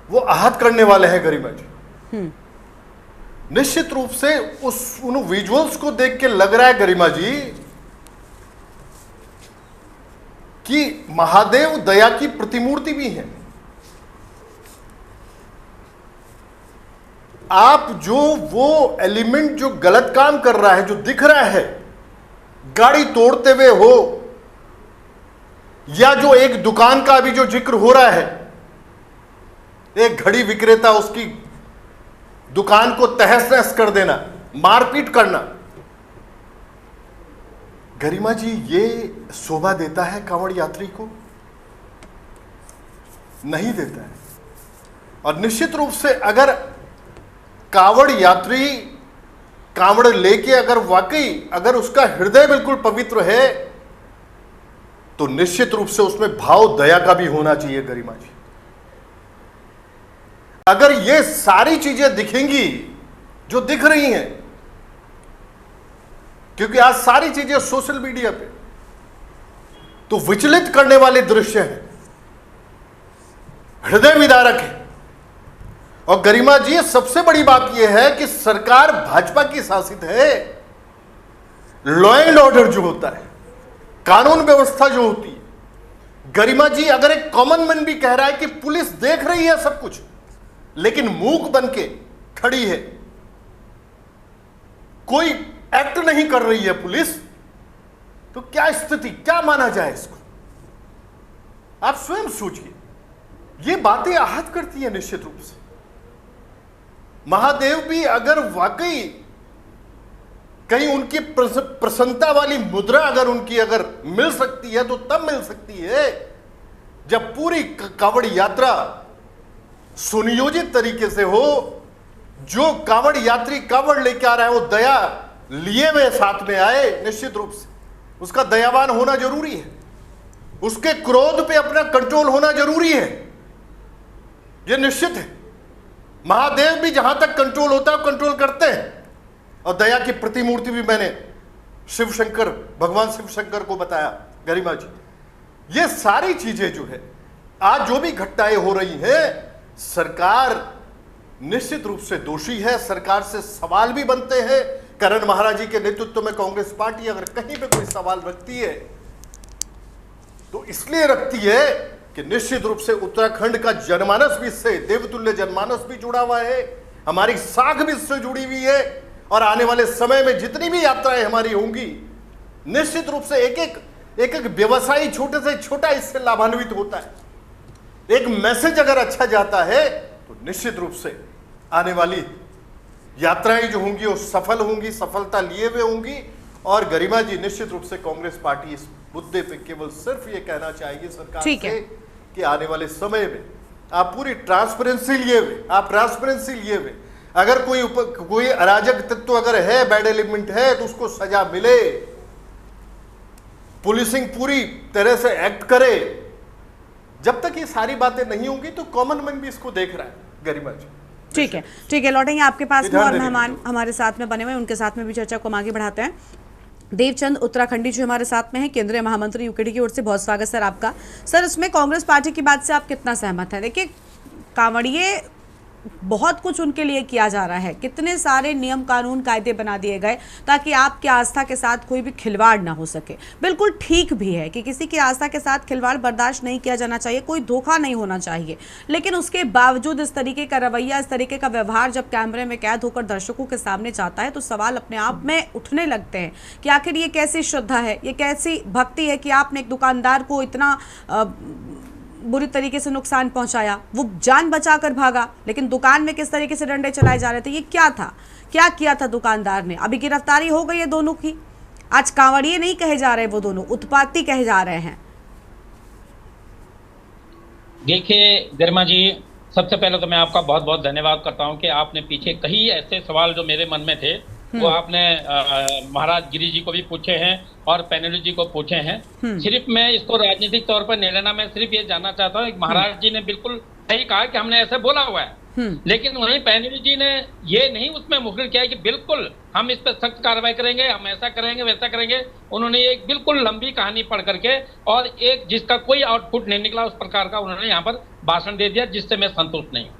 वो आहत करने वाले हैं गरिमा जी। निश्चित रूप से उन विजुअल्स को देख के लग रहा है गरिमा जी कि महादेव दया की प्रतिमूर्ति भी है। आप जो वो एलिमेंट जो गलत काम कर रहा है, जो दिख रहा है, गाड़ी तोड़ते हुए हो, या जो एक दुकान का अभी जो जिक्र हो रहा है, एक घड़ी विक्रेता, उसकी दुकान को तहस नहस कर देना, मारपीट करना, गरिमा जी ये शोभा देता है कांवड़ यात्री को? नहीं देता है। और निश्चित रूप से अगर कांवड़ यात्री कांवड़ लेके अगर उसका हृदय बिल्कुल पवित्र है, तो निश्चित रूप से उसमें भाव दया का भी होना चाहिए गरिमा जी। अगर ये सारी चीजें दिखेंगी जो दिख रही हैं, क्योंकि आज सारी चीजें सोशल मीडिया पे, तो विचलित करने वाले दृश्य हैं, हृदय विदारक है। और गरिमा जी, सबसे बड़ी बात यह है कि सरकार भाजपा की शासित है। लॉ एंड ऑर्डर जो होता है, कानून व्यवस्था जो होती है, गरिमा जी, अगर एक कॉमन मैन भी कह रहा है कि पुलिस देख रही है सब कुछ, लेकिन मूक बन के खड़ी है, कोई एक्ट नहीं कर रही है पुलिस, तो क्या स्थिति, क्या माना जाए इसको? आप स्वयं सोचिए। ये बातें आहत करती है निश्चित रूप से। महादेव भी अगर वाकई कहीं उनकी प्रसन्नता वाली मुद्रा अगर मिल सकती है, तो तब मिल सकती है जब पूरी कांवड़ यात्रा सुनियोजित तरीके से हो। जो कांवड़ यात्री कांवड़ लेके आ रहा है, वो दया लिए हुए साथ में आए। निश्चित रूप से उसका दयावान होना जरूरी है। उसके क्रोध पे अपना कंट्रोल होना जरूरी है, ये निश्चित है। महादेव भी जहां तक कंट्रोल होता है कंट्रोल करते हैं, और दया की प्रतिमूर्ति भी मैंने शिव शंकर, भगवान शिव शंकर को बताया, गरिमा जी। ये सारी चीजें जो है, आज जो भी घटनाएं हो रही हैं, सरकार निश्चित रूप से दोषी है, सरकार से सवाल भी बनते हैं। करण महाराज जी के नेतृत्व में कांग्रेस पार्टी अगर कहीं पे कोई सवाल रखती है तो इसलिए रखती है कि निश्चित रूप से उत्तराखंड का जनमानस भी इससे, देवतुल्य जनमानस भी जुड़ा हुआ है, हमारी साख भी इससे जुड़ी हुई है, और आने वाले समय में जितनी भी यात्राएं हमारी होंगी, निश्चित रूप से एक एक व्यवसायी छोटे से छोटा इससे लाभान्वित होता है। एक मैसेज अगर अच्छा जाता है तो निश्चित रूप से आने वाली यात्राएं जो होंगी वो सफल होंगी, सफलता लिए हुए होंगी। और गरिमा जी, निश्चित रूप से कांग्रेस पार्टी इस मुद्दे पे केवल सिर्फ ये कहना चाहेगी सरकार से कि आने वाले समय में आप पूरी ट्रांसपेरेंसी लिए हुए, अगर कोई अराजक तत्व अगर है, बैड एलिमेंट है, तो उसको सजा मिले, पुलिसिंग पूरी तरह से एक्ट करे। जब तक ये सारी बातें नहीं होंगी तो कॉमन मैन भी इसको देख रहा है। गरिमा जी, ठीक है, लौटेंगे आपके पास में, और मेहमान हमारे साथ में बने हुए, उनके साथ में भी चर्चा को आगे बढ़ाते हैं। देवचंद उत्तराखंडी जो हमारे साथ में है, केंद्रीय महामंत्री यूकेडी की ओर से, बहुत स्वागत सर आपका। सर, इसमें कांग्रेस पार्टी की बात से आप कितना सहमत हैं? देखिए, कांवड़िए बहुत कुछ उनके लिए किया जा रहा है, कितने सारे नियम कानून कायदे बना दिए गए ताकि आपकी आस्था के साथ कोई भी खिलवाड़ ना हो सके। बिल्कुल ठीक भी है कि किसी की आस्था के साथ खिलवाड़ बर्दाश्त नहीं किया जाना चाहिए, कोई धोखा नहीं होना चाहिए, लेकिन उसके बावजूद इस तरीके का रवैया, इस तरीके का व्यवहार जब कैमरे में कैद होकर दर्शकों के सामने जाता है तो सवाल अपने आप में उठने लगते हैं कि आखिर ये कैसी श्रद्धा है, ये कैसी भक्ति है कि आपने एक दुकानदार को इतना बुरी तरीके से नुकसान पहुंचाया, वो जान बचाकर भागा, लेकिन दुकान में किस तरीके से डंडे चलाए जा रहे थे, ये क्या था, क्या किया था दुकानदार ने? अभी गिरफ्तारी हो गई है दोनों की। आज कांवड़िए नहीं कहे जा रहे, वो दोनों उत्पाती कहे जा रहे हैं। देखिए गरिमा जी, सबसे पहले तो मैं आपका बहुत बहुत धन्यवाद करता हूं कि आपने पीछे कई ऐसे सवाल जो मेरे मन में थे वो आपने महाराज गिरी जी को भी पूछे हैं और पैनल जी को पूछे हैं। सिर्फ मैं इसको राजनीतिक तौर पर नहीं लेना, मैं सिर्फ ये जानना चाहता हूँ, महाराज जी ने बिल्कुल सही कहा कि हमने ऐसे बोला हुआ है, लेकिन वहीं पैनल जी ने ये नहीं उसमें मुखर किया कि बिल्कुल हम इस पर सख्त कार्रवाई करेंगे, हम ऐसा करेंगे, वैसा करेंगे। उन्होंने एक बिल्कुल लंबी कहानी पढ़ करके और एक जिसका कोई आउटपुट नहीं निकला उस प्रकार का उन्होंने यहाँ पर भाषण दे दिया, जिससे मैं संतुष्ट नहीं हूँ।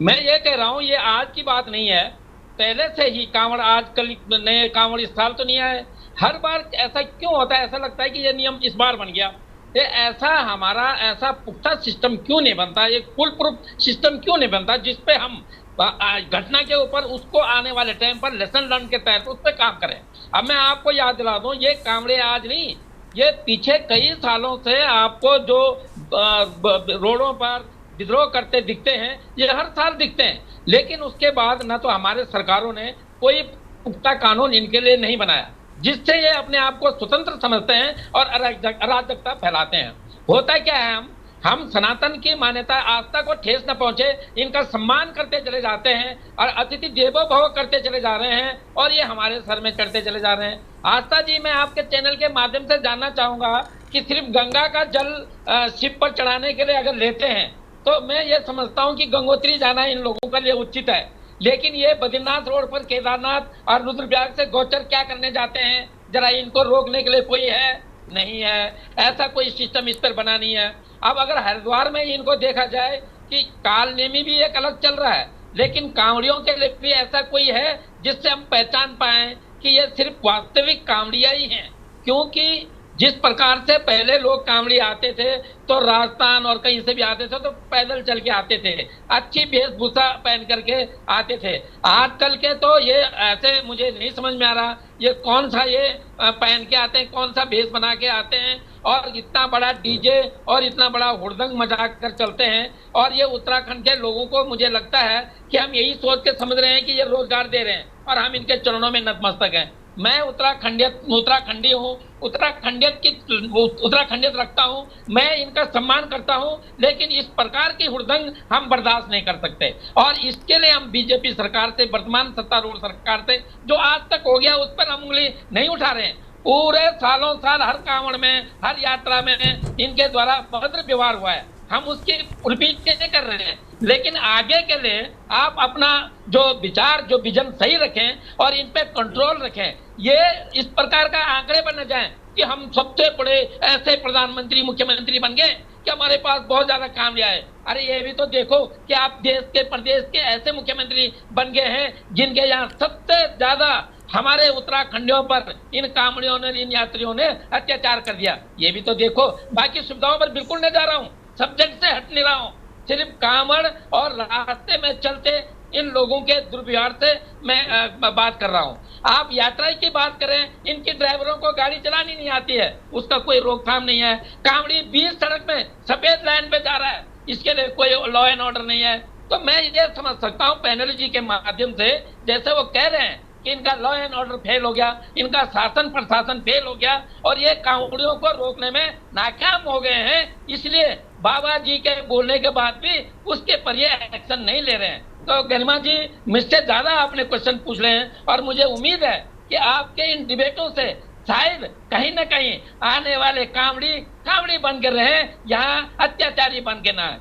मैं ये कह रहा हूँ, ये आज की बात नहीं है, पहले से ही कांवड़, आजकल नए कांवड़ इस साल तो नहीं आए। हर बार ऐसा क्यों होता है? ऐसा लगता है कि ये नियम इस बार बन गया। ये ऐसा हमारा ऐसा पुख्ता सिस्टम क्यों नहीं बनता, एक फुल प्रूफ सिस्टम क्यों नहीं बनता जिसपे हम घटना के ऊपर उसको आने वाले टाइम पर लेसन लर्न के तहत उस पर काम करें। अब मैं आपको याद दिला दूं, ये कांवड़े आज नहीं, ये पीछे कई सालों से आपको जो रोडों पर विद्रोह करते दिखते हैं, ये हर साल दिखते हैं, लेकिन उसके बाद ना तो हमारे सरकारों ने कोई पुख्ता कानून इनके लिए नहीं बनाया, जिससे ये अपने आप को स्वतंत्र समझते हैं और अराजकता फैलाते हैं। होता क्या है, हम सनातन की मान्यता आस्था को ठेस न पहुंचे इनका सम्मान करते चले जाते हैं और अतिथि देवो भव करते चले जा रहे हैं, और ये हमारे सर में चढ़ते चले जा रहे हैं। आस्था जी, मैं आपके चैनल के माध्यम से जानना चाहूंगा कि सिर्फ गंगा का जल शिव पर चढ़ाने के लिए अगर लेते हैं तो मैं ये समझता हूँ कि गंगोत्री जाना इन लोगों के लिए उचित है, लेकिन ये बद्रीनाथ रोड पर केदारनाथ और रुद्रप्रयाग से गोचर क्या करने जाते हैं, जरा इनको रोकने के लिए कोई है? नहीं है, ऐसा कोई सिस्टम इस पर बना नहीं है। अब अगर हरिद्वार में इनको देखा जाए कि कालनेमी भी एक अलग चल रहा है, लेकिन कांवड़ियों के लिए भी ऐसा कोई है जिससे हम पहचान पाए कि ये सिर्फ वास्तविक कांवड़िया ही हैं। क्योंकि जिस प्रकार से पहले लोग कांवड़ी आते थे तो राजस्थान और कहीं से भी आते थे तो पैदल चल के आते थे, अच्छी वेशभूषा पहन करके आते थे। आजकल के तो ये ऐसे मुझे नहीं समझ में आ रहा ये कौन सा ये पहन के आते हैं, कौन सा भेष बना के आते हैं, और इतना बड़ा डीजे और इतना बड़ा हुड़दंग मचा कर चलते हैं। और ये उत्तराखंड के लोगों को मुझे लगता है कि हम यही सोच के समझ रहे हैं कि ये रोजगार दे रहे हैं और हम इनके चरणों में नतमस्तक हैं। मैं उत्तराखंडी हूँ, उत्तराखंडियत रखता हूँ, मैं इनका सम्मान करता हूँ, लेकिन इस प्रकार की हुड़दंग हम बर्दाश्त नहीं कर सकते। और इसके लिए हम बीजेपी सरकार से, वर्तमान सत्तारूढ़ सरकार से जो आज तक हो गया उस पर हम उंगली नहीं उठा रहे हैं। पूरे सालों साल हर कांवड़ में, हर यात्रा में इनके द्वारा भद्र व्यवहार हुआ है, हम उसकी रिपीट नहीं कर रहे हैं। लेकिन आगे के लिए आप अपना जो विचार, जो विजन सही रखें और इन पे कंट्रोल रखें। ये इस प्रकार का आंकड़े पर न जाएं कि हम सबसे बड़े ऐसे प्रधानमंत्री, मुख्यमंत्री बन गए कि हमारे पास बहुत ज्यादा काम लिया है। अरे ये भी तो देखो कि आप देश के, प्रदेश के ऐसे मुख्यमंत्री बन गए हैं जिनके यहाँ सबसे ज्यादा हमारे उत्तराखंडियों पर इन कांवड़ियों ने, इन यात्रियों ने अत्याचार कर दिया। ये भी तो देखो। बाकी सुविधाओं पर बिल्कुल नहीं जा रहा हूँ, सब्जेक्ट से हट नहीं रहा हूँ, सिर्फ कांवड़ और रास्ते में चलते इन लोगों के दुर्व्यवहार से मैं बात कर रहा हूँ। आप यात्रा की बात करें, इनके ड्राइवरों को गाड़ी चलानी नहीं आती है, उसका कोई रोकथाम नहीं है। कांवड़ी 20 सड़क में सफेद लाइन पे जा रहा है, इसके लिए कोई लॉ एंड ऑर्डर नहीं है। तो मैं ये समझ सकता हूँ पैनल जी के माध्यम से, जैसे वो कह रहे हैं कि इनका लॉ एंड ऑर्डर फेल हो गया, इनका शासन प्रशासन फेल हो गया और ये कांवड़ियों को रोकने में नाकाम हो गए हैं, इसलिए बाबा जी के बोलने के बाद भी उसके पर ये एक्शन नहीं ले रहे हैं। तो गरिमा जी मुझसे ज्यादा आपने क्वेश्चन पूछ रहे हैं और मुझे उम्मीद है कि आपके इन डिबेटों से शायद कहीं न कहीं आने वाले कांवड़ी बन के रहे, यहाँ अत्याचारी बन के ना है।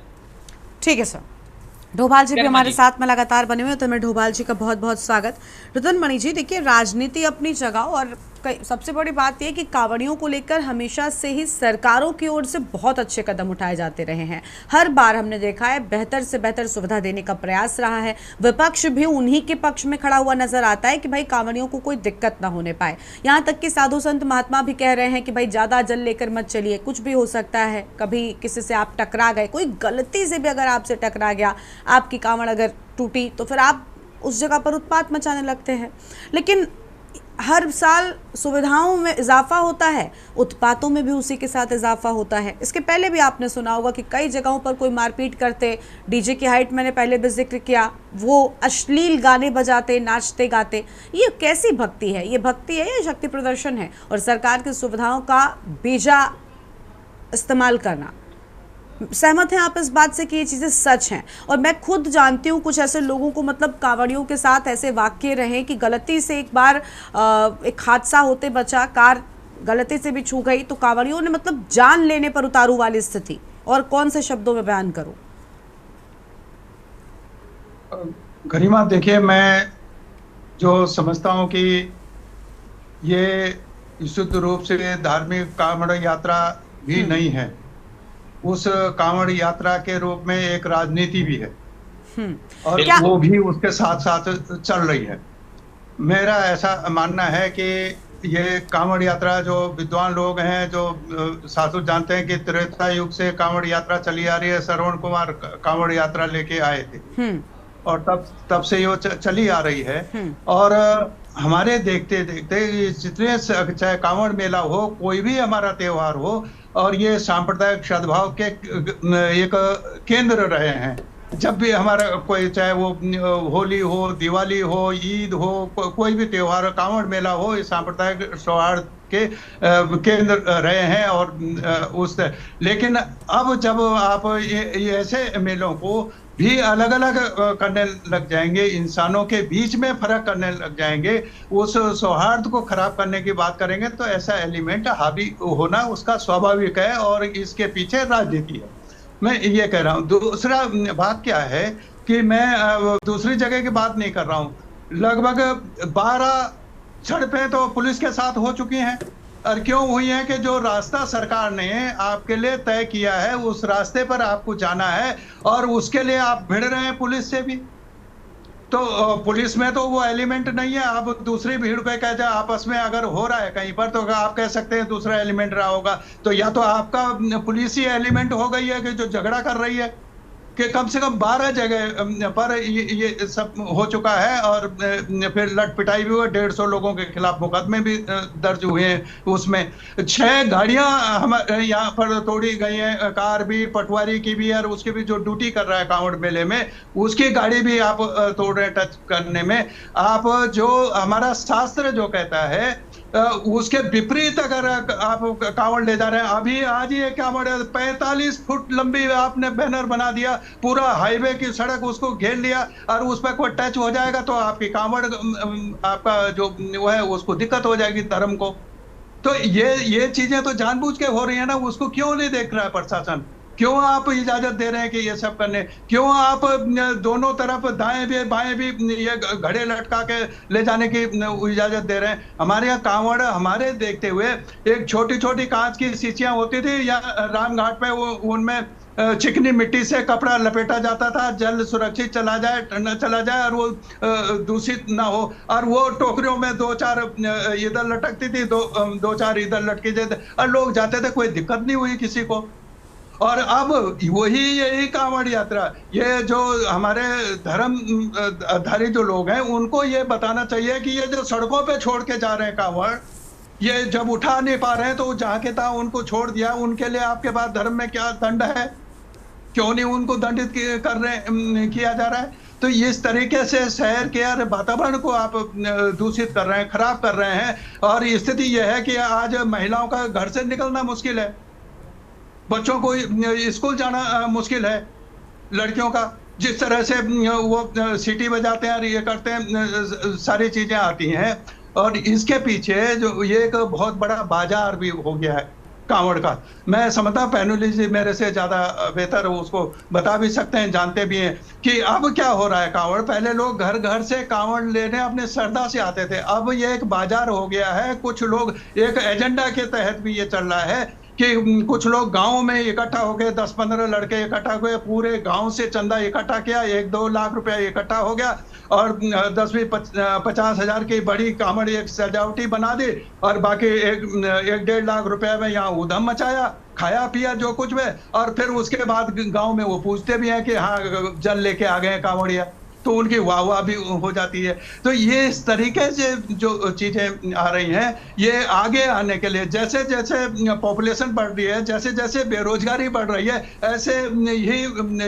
ठीक है सर। डोभाल जी भी हमारे साथ में लगातार बने हुए हैं, तो मैं डोभाल जी का बहुत बहुत स्वागत। रतन मणि जी, देखिए राजनीति अपनी जगह और सबसे बड़ी बात यह कि कांवड़ियों को लेकर हमेशा से ही सरकारों की ओर से बहुत अच्छे कदम उठाए जाते रहे हैं। हर बार हमने देखा है बेहतर से बेहतर सुविधा देने का प्रयास रहा है। विपक्ष भी उन्हीं के पक्ष में खड़ा हुआ नजर आता है कि भाई कांवड़ियों को कोई दिक्कत ना होने पाए। यहाँ तक कि साधु संत महात्मा भी कह रहे हैं कि भाई ज़्यादा जल लेकर मत चलिए, कुछ भी हो सकता है, कभी किसी से आप टकरा गए, कोई गलती से भी अगर आपसे टकरा गया, आपकी कांवड़ अगर टूटी तो फिर आप उस जगह पर उत्पात मचाने लगते हैं। लेकिन हर साल सुविधाओं में इजाफा होता है, उत्पातों में भी उसी के साथ इजाफा होता है। इसके पहले भी आपने सुना होगा कि कई जगहों पर कोई मारपीट करते, डीजे की हाइट मैंने पहले भी जिक्र किया, वो अश्लील गाने बजाते, नाचते गाते। ये कैसी भक्ति है? ये भक्ति है या शक्ति प्रदर्शन है? और सरकार की सुविधाओं का बेजा इस्तेमाल करना। सहमत हैं आप इस बात से कि ये चीज़ें सच हैं? और मैं खुद जानती हूँ कुछ ऐसे लोगों को, मतलब कांवड़ियों के साथ ऐसे वाक्य रहे कि गलती से एक बार एक हादसा होते बचा, कार गलती से भी छू गई तो कांवड़ियों ने मतलब जान लेने पर उतारू वाली स्थिति। और कौन से शब्दों में बयान करूँ? गरिमा, देखिए मैं जो समझता हूँ कि ये विशुद्ध रूप से धार्मिक कांवड़ यात्रा भी नहीं है, उस कांवड़ यात्रा के रूप में एक राजनीति भी है और वो भी उसके साथ साथ चल रही है। मेरा ऐसा मानना है कि ये कांवड़ यात्रा, जो विद्वान लोग हैं, जो साधु जानते हैं कि त्रेता युग से कांवड़ यात्रा चली आ रही है। श्रवण कुमार कांवड़ यात्रा लेके आए थे और तब से ये चली आ रही है। और हमारे देखते देखते जितने, चाहे कांवड़ मेला हो, कोई भी हमारा त्योहार हो, और ये सांप्रदायिक सद्भाव के एक केंद्र रहे हैं। जब भी हमारा कोई, चाहे वो होली हो, दिवाली हो, ईद हो, कोई भी त्योहार, कांवड़ मेला हो, ये सांप्रदायिक सौहार्द के केंद्र रहे हैं। और लेकिन अब जब आप ये ऐसे मेलों को भी अलग अलग करने लग जाएंगे, इंसानों के बीच में फर्क करने लग जाएंगे, उस सौहार्द को खराब करने की बात करेंगे, तो ऐसा एलिमेंट हावी होना उसका स्वाभाविक है और इसके पीछे राजनीति है। मैं ये कह रहा हूँ। दूसरा बात क्या है कि मैं दूसरी जगह की बात नहीं कर रहा हूँ। लगभग 12 झड़पें तो पुलिस के साथ हो चुकी हैं। और क्यों हुई है कि जो रास्ता सरकार ने आपके लिए तय किया है, उस रास्ते पर आपको जाना है और उसके लिए आप भिड़ रहे हैं पुलिस से भी। तो पुलिस में तो वो एलिमेंट नहीं है। आप दूसरी भीड़ पे कहते हैं, आपस में अगर हो रहा है कहीं पर, तो आप कह सकते हैं दूसरा एलिमेंट रहा होगा। तो या तो आपका पुलिस ही एलिमेंट हो गई है कि जो झगड़ा कर रही है, कि कम से कम 12 जगह पर ये सब हो चुका है। और फिर लट पिटाई भी हुई, 150 लोगों के खिलाफ मुकदमे भी दर्ज हुए हैं। उसमें 6 गाड़ियां हमारे यहाँ पर तोड़ी गई हैं, कार भी, पटवारी की भी, और उसकी भी जो ड्यूटी कर रहा है कांवड़ मेले में, उसकी गाड़ी भी आप तोड़ रहे हैं टच करने में। आप जो हमारा शास्त्र जो कहता है उसके विपरीत अगर आप कांवड़ ले जा रहे हैं। अभी आज ही एक कांवड़ 45 फुट लंबी आपने बैनर बना दिया, पूरा हाईवे की सड़क उसको घेर लिया, और उस पर कोई टच हो जाएगा तो आपकी कांवड़, आपका जो वो है, उसको दिक्कत हो जाएगी धर्म को। तो ये चीजें तो जानबूझ के हो रही है ना, उसको क्यों नहीं देख रहा है प्रशासन? क्यों आप इजाजत दे रहे हैं कि ये सब करने? क्यों आप दोनों तरफ दाएं भी बाएं भी ये घड़े लटका के ले जाने की इजाजत दे रहे हैं? हमारे यहाँ कांवड़ हमारे देखते हुए एक छोटी छोटी कांच की शीशियां होती थी या रामघाट पे, वो उनमें चिकनी मिट्टी से कपड़ा लपेटा जाता था, जल सुरक्षित चला जाए न चला जाए और वो दूषित ना हो, और वो टोकरियों में 2-4 इधर लटकती थी, 2-4 इधर लटके जाते और लोग जाते थे, कोई दिक्कत नहीं हुई किसी को। और अब वही यही कांवड़ यात्रा, ये जो हमारे धर्मधारी जो लोग हैं उनको ये बताना चाहिए कि ये जो सड़कों पे छोड़ के जा रहे हैं कांवड़, ये जब उठा नहीं पा रहे हैं तो जहाँ के तहाँ उनको छोड़ दिया, उनके लिए आपके पास धर्म में क्या दंड है? क्यों नहीं उनको दंडित किया जा रहा है? तो इस तरीके से शहर के वातावरण को आप दूषित कर रहे हैं, खराब कर रहे हैं। और स्थिति यह है कि आज महिलाओं का घर से निकलना मुश्किल है, बच्चों को स्कूल जाना मुश्किल है, लड़कियों का जिस तरह से वो सीटी बजाते हैं और ये करते हैं, सारी चीजें आती हैं। और इसके पीछे जो ये एक बहुत बड़ा बाजार भी हो गया है कांवड़ का। मैं समझता, पैनुली जी मेरे से ज्यादा बेहतर उसको बता भी सकते हैं, जानते भी हैं कि अब क्या हो रहा है कांवड़। पहले लोग घर घर से कांवड़ लेने अपने श्रद्धा से आते थे, अब ये एक बाजार हो गया है। कुछ लोग एक एजेंडा के तहत भी ये चल रहा है कि कुछ लोग गांव में इकट्ठा हो गए, 10-15 लड़के इकट्ठा हुए, पूरे गांव से चंदा इकट्ठा किया, 1-2 लाख रुपया इकट्ठा हो गया और 10-50 हजार की बड़ी कांवड़ एक सजावटी बना दी और बाकी 1-1.5 लाख रुपया में यहाँ उधम मचाया, खाया पिया जो कुछ में। और फिर उसके बाद गांव में वो पूछते भी हैं कि हाँ जल लेके आ गए कांवड़िया, तो उनकी वाह भी हो जाती है। तो ये इस तरीके से जो चीजें आ रही हैं, ये आगे आने के लिए जैसे जैसे पॉपुलेशन बढ़ रही है, जैसे जैसे बेरोजगारी बढ़ रही है, ऐसे ही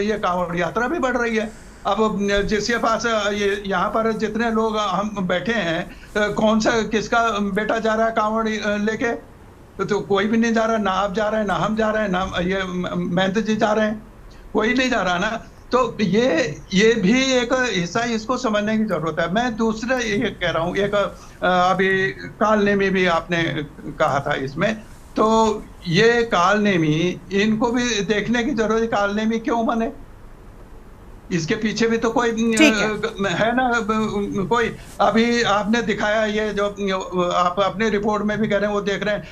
ये कांवड़ यात्रा भी बढ़ रही है। अब जिसके पास ये यहाँ पर जितने लोग हम बैठे हैं, कौन सा किसका बेटा जा रहा है कांवड़ लेके? तो कोई भी नहीं जा रहा, ना आप जा रहे हैं, ना हम जा रहे हैं, ना ये महंत जी जा रहे हैं, कोई नहीं जा रहा ना। तो ये भी एक हिस्सा, इसको समझने की जरूरत है। मैं दूसरा ये कह रहा हूँ, एक अभी कालनेमी भी आपने कहा था इसमें, तो ये कालनेमी इनको भी देखने की जरूरत है। कालनेमी क्यों बने, इसके पीछे भी तो कोई है ना, कोई। अभी आपने दिखाया ये जो आप अपने रिपोर्ट में भी कह रहे हैं, वो देख रहे हैं,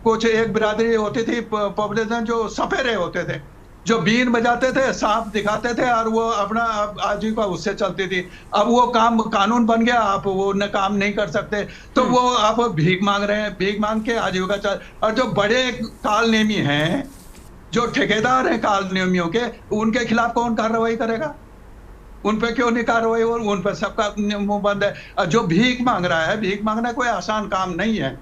कुछ एक बिरादरी होती थी पॉपुलेशन जो सपेरे होते थे, जो बीन बजाते थे, सांप दिखाते थे और वो अपना आजीविका उससे चलती थी। अब वो काम कानून बन गया, आप वो न काम नहीं कर सकते, तो वो आप भीख मांग रहे हैं, भीख मांग के आजीविका चल। और जो बड़े कालनेमी हैं, जो ठेकेदार हैं कालनेमियों के, उनके खिलाफ कौन कार्रवाई करेगा? उन पे क्यों नहीं कार्रवाई? उन पर सबका मुंह बंद है। जो भीख मांग रहा है, भीख मांगना कोई आसान काम नहीं है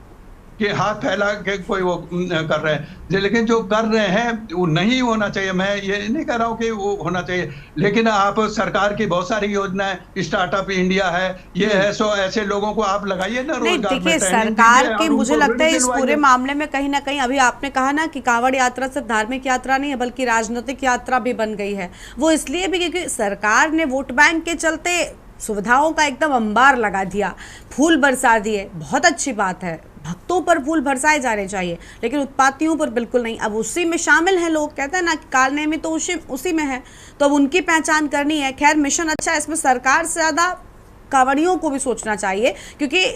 कि हाथ फैला के कोई वो कर रहे हैं, लेकिन जो कर रहे हैं वो नहीं होना चाहिए। मैं ये नहीं कह रहा हूँ कि वो होना चाहिए, लेकिन आप सरकार की बहुत सारी योजनाएं, स्टार्टअप इंडिया है, ये है, सो ऐसे लोगों को आप लगाइए ना रोजगार में। देखिए, सरकार के मुझे लगता है इस पूरे मामले में कहीं ना कहीं, अभी आपने कहा ना कि कांवड़ यात्रा सिर्फ धार्मिक यात्रा नहीं है बल्कि राजनीतिक यात्रा भी बन गई है। वो इसलिए भी क्योंकि सरकार ने वोट बैंक के चलते सुविधाओं का एकदम अंबार लगा दिया, फूल बरसा दिए। बहुत अच्छी बात है, भक्तों पर फूल बरसाए जाने चाहिए, लेकिन उत्पातियों पर बिल्कुल नहीं। अब उसी में शामिल हैं लोग, कहते हैं ना कि कालनेमी तो उसी में है, तो अब उनकी पहचान करनी है। खैर, मिशन अच्छा है, इसमें सरकार से ज़्यादा कांवड़ियों को भी सोचना चाहिए, क्योंकि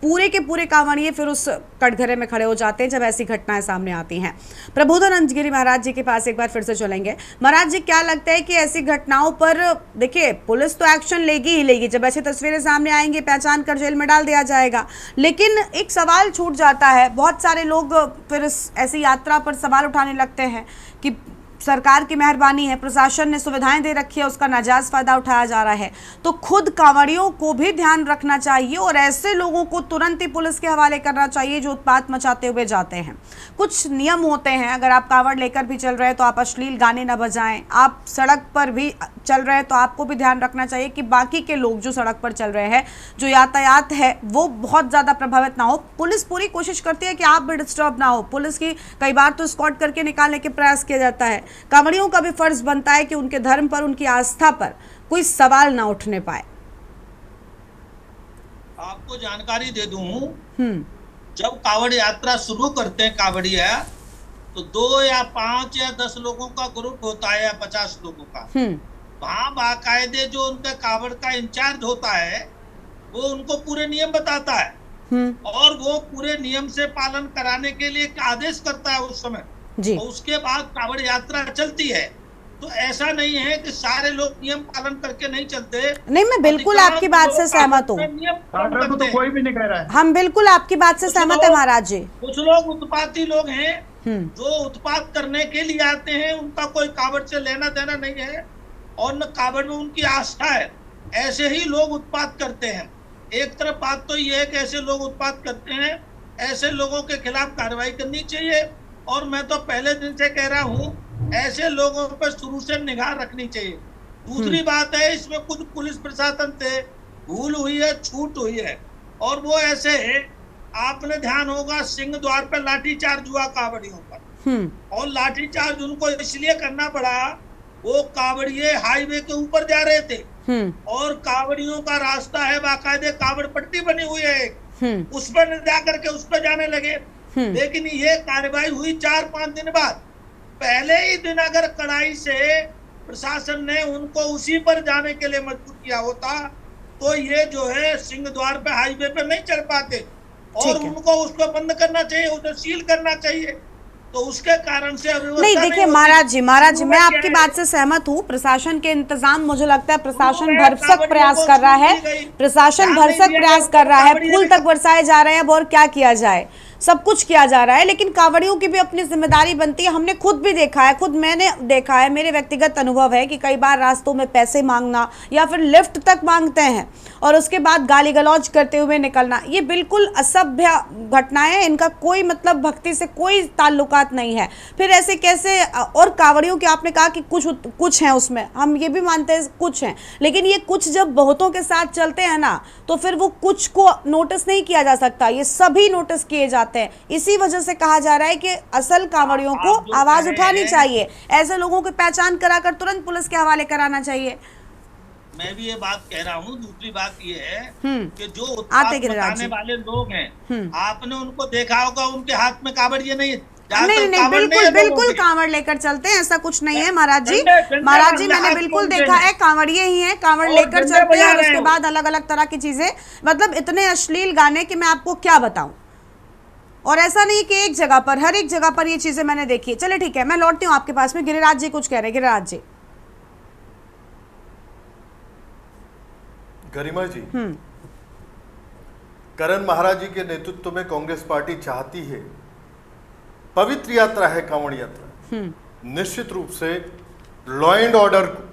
पूरे के पूरे कांवड़िए फिर उस कटघरे में खड़े हो जाते हैं जब ऐसी घटनाएं सामने आती हैं। प्रबोधानंद गिरी महाराज जी के पास एक बार फिर से चलेंगे। महाराज जी, क्या लगता है कि ऐसी घटनाओं पर, देखिए, पुलिस तो एक्शन लेगी ही लेगी, जब ऐसी तस्वीरें सामने आएंगी पहचान कर जेल में डाल दिया जाएगा, लेकिन एक सवाल छूट जाता है। बहुत सारे लोग फिर ऐसी यात्रा पर सवाल उठाने लगते हैं कि सरकार की मेहरबानी है, प्रशासन ने सुविधाएं दे रखी है, उसका नाजायज फायदा उठाया जा रहा है, तो खुद कांवड़ियों को भी ध्यान रखना चाहिए और ऐसे लोगों को तुरंत ही पुलिस के हवाले करना चाहिए जो उत्पात मचाते हुए जाते हैं। कुछ नियम होते हैं, अगर आप कांवड़ लेकर भी चल रहे हैं तो आप अश्लील गाने ना बजाएं, आप सड़क पर भी चल रहे हैं तो आपको भी ध्यान रखना चाहिए कि बाकी के लोग जो सड़क पर चल रहे हैं, जो यातायात है वो बहुत ज़्यादा प्रभावित ना हो। पुलिस पूरी कोशिश करती है कि आप भी डिस्टर्ब ना हो, पुलिस की कई बार तो स्कॉट करके निकालने के प्रयास किया जाता है। कांवड़ियों का भी फर्ज बनता है कि उनके धर्म पर, उनकी आस्था पर कोई सवाल ना उठने पाए। आपको जानकारी दे दूं जब कावड़ यात्रा शुरू करते हैं कावड़िया, तो 2 या 5 या 10 लोगों का ग्रुप होता है या 50 लोगों का। वहां बाकायदे जो उनका कावड़ का इंचार्ज होता है वो उनको पूरे नियम बताता है और वो पूरे नियम से पालन कराने के लिए एक आदेश करता है उस समय जी। और उसके बाद कावड़ यात्रा चलती है। तो ऐसा नहीं है कि सारे लोग नियम पालन करके नहीं चलते। नहीं, मैं बिल्कुल आपकी बात से सहमत हूँ। तो कोई भी नहीं कह रहा है। हम बिल्कुल आपकी बात से सहमत है महाराज जी। कुछ लोग उत्पाती लोग हैं जो उत्पात करने के लिए आते हैं, उनका कोई कावड़ से लेना देना नहीं है और न कावड़ में उनकी आस्था है। ऐसे ही लोग उत्पात करते हैं। एक तरफ बात तो ये है कि ऐसे लोग उत्पात करते हैं, ऐसे लोगों के खिलाफ कार्रवाई करनी चाहिए। और मैं तो पहले दिन से कह रहा हूँ, ऐसे लोगों पर शुरू से निगाह रखनी चाहिए। दूसरी बात है, इसमें कुछ पुलिस प्रशासन से भूल हुई है, छूट हुई है और वो ऐसे है, आपने ध्यान होगा सिंह द्वार पर लाठीचार्ज हुआ कावड़ियों पर और लाठीचार्ज उनको इसलिए करना पड़ा, वो कावड़िये हाईवे के ऊपर जा रहे थे और कावड़ियों का रास्ता है, बाकायदे कावड़ पट्टी बनी हुई है, उस पर जाकर के उस पर जाने लगे। लेकिन ये कार्रवाई हुई 4-5 दिन बाद। पहले ही दिन अगर कड़ाई से प्रशासन ने उनको उसी पर जाने के लिए मजबूर किया होता तो ये जो है सिंह द्वार पे हाईवे पे नहीं चल पाते और उनको उसको बंद करना चाहिए, उसे सील करना चाहिए। तो उसके कारण से नहीं, देखिए महाराज जी मैं आपकी बात से सहमत हूँ। प्रशासन के इंतजाम, मुझे लगता है प्रशासन भरसक प्रयास कर रहा है, प्रशासन भरसक प्रयास कर रहा है, फूल तक बरसाए जा रहे हैं। अब और क्या किया जाए, सब कुछ किया जा रहा है, लेकिन कावड़ियों की भी अपनी जिम्मेदारी बनती है। हमने खुद भी देखा है, खुद मैंने देखा है, मेरे व्यक्तिगत अनुभव है कि कई बार रास्तों में पैसे मांगना या फिर लिफ्ट तक मांगते हैं और उसके बाद गाली गलौज करते हुए निकलना, ये बिल्कुल असभ्य घटनाएं हैं। इनका कोई मतलब भक्ति से कोई ताल्लुकात नहीं है। फिर ऐसे कैसे? और कावड़ियों की आपने कहा कि कुछ हैं उसमें, हम ये भी मानते हैं कुछ हैं, लेकिन ये कुछ जब बहुतों के साथ चलते हैं ना, तो फिर वो कुछ को नोटिस नहीं किया जा सकता, ये सभी नोटिस किए जाते हैं। इसी वजह से कहा जा रहा है कि असल कावड़ियों को आवाज उठानी चाहिए, ऐसे लोगों की पहचान कराकर तुरंत पुलिस के हवाले कराना चाहिए। मैं भी ये बात कह रहा हूँ। दूसरी बात ये है कि जो उत्पात मचाने वाले लोग हैं, आपने उनको देखा होगा, उनके हाथ में कावड़ ये नहीं, नहीं, बिल्कुल कांवड़ लेकर चलते हैं, ऐसा कुछ नहीं है महाराज जी। मैंने बिल्कुल देखा है, कांवड़िए ही हैं, कांवड़ लेकर चलते हैं और उसके बाद अलग अलग तरह की चीजें, मतलब इतने अश्लील गाने कि मैं आपको क्या बताऊं। और ऐसा नहीं कि एक जगह पर, हर एक जगह पर ये चीजें मैंने देखी है। चले ठीक है, मैं लौटती हूँ आपके पास में। गिरिराज जी कुछ कह रहे हैं। गिरिराज जी। गरिमा जी, करण महाराज जी के नेतृत्व में कांग्रेस पार्टी चाहती है, पवित्र यात्रा है कांवड़ यात्रा, निश्चित रूप से लॉ एंड ऑर्डर को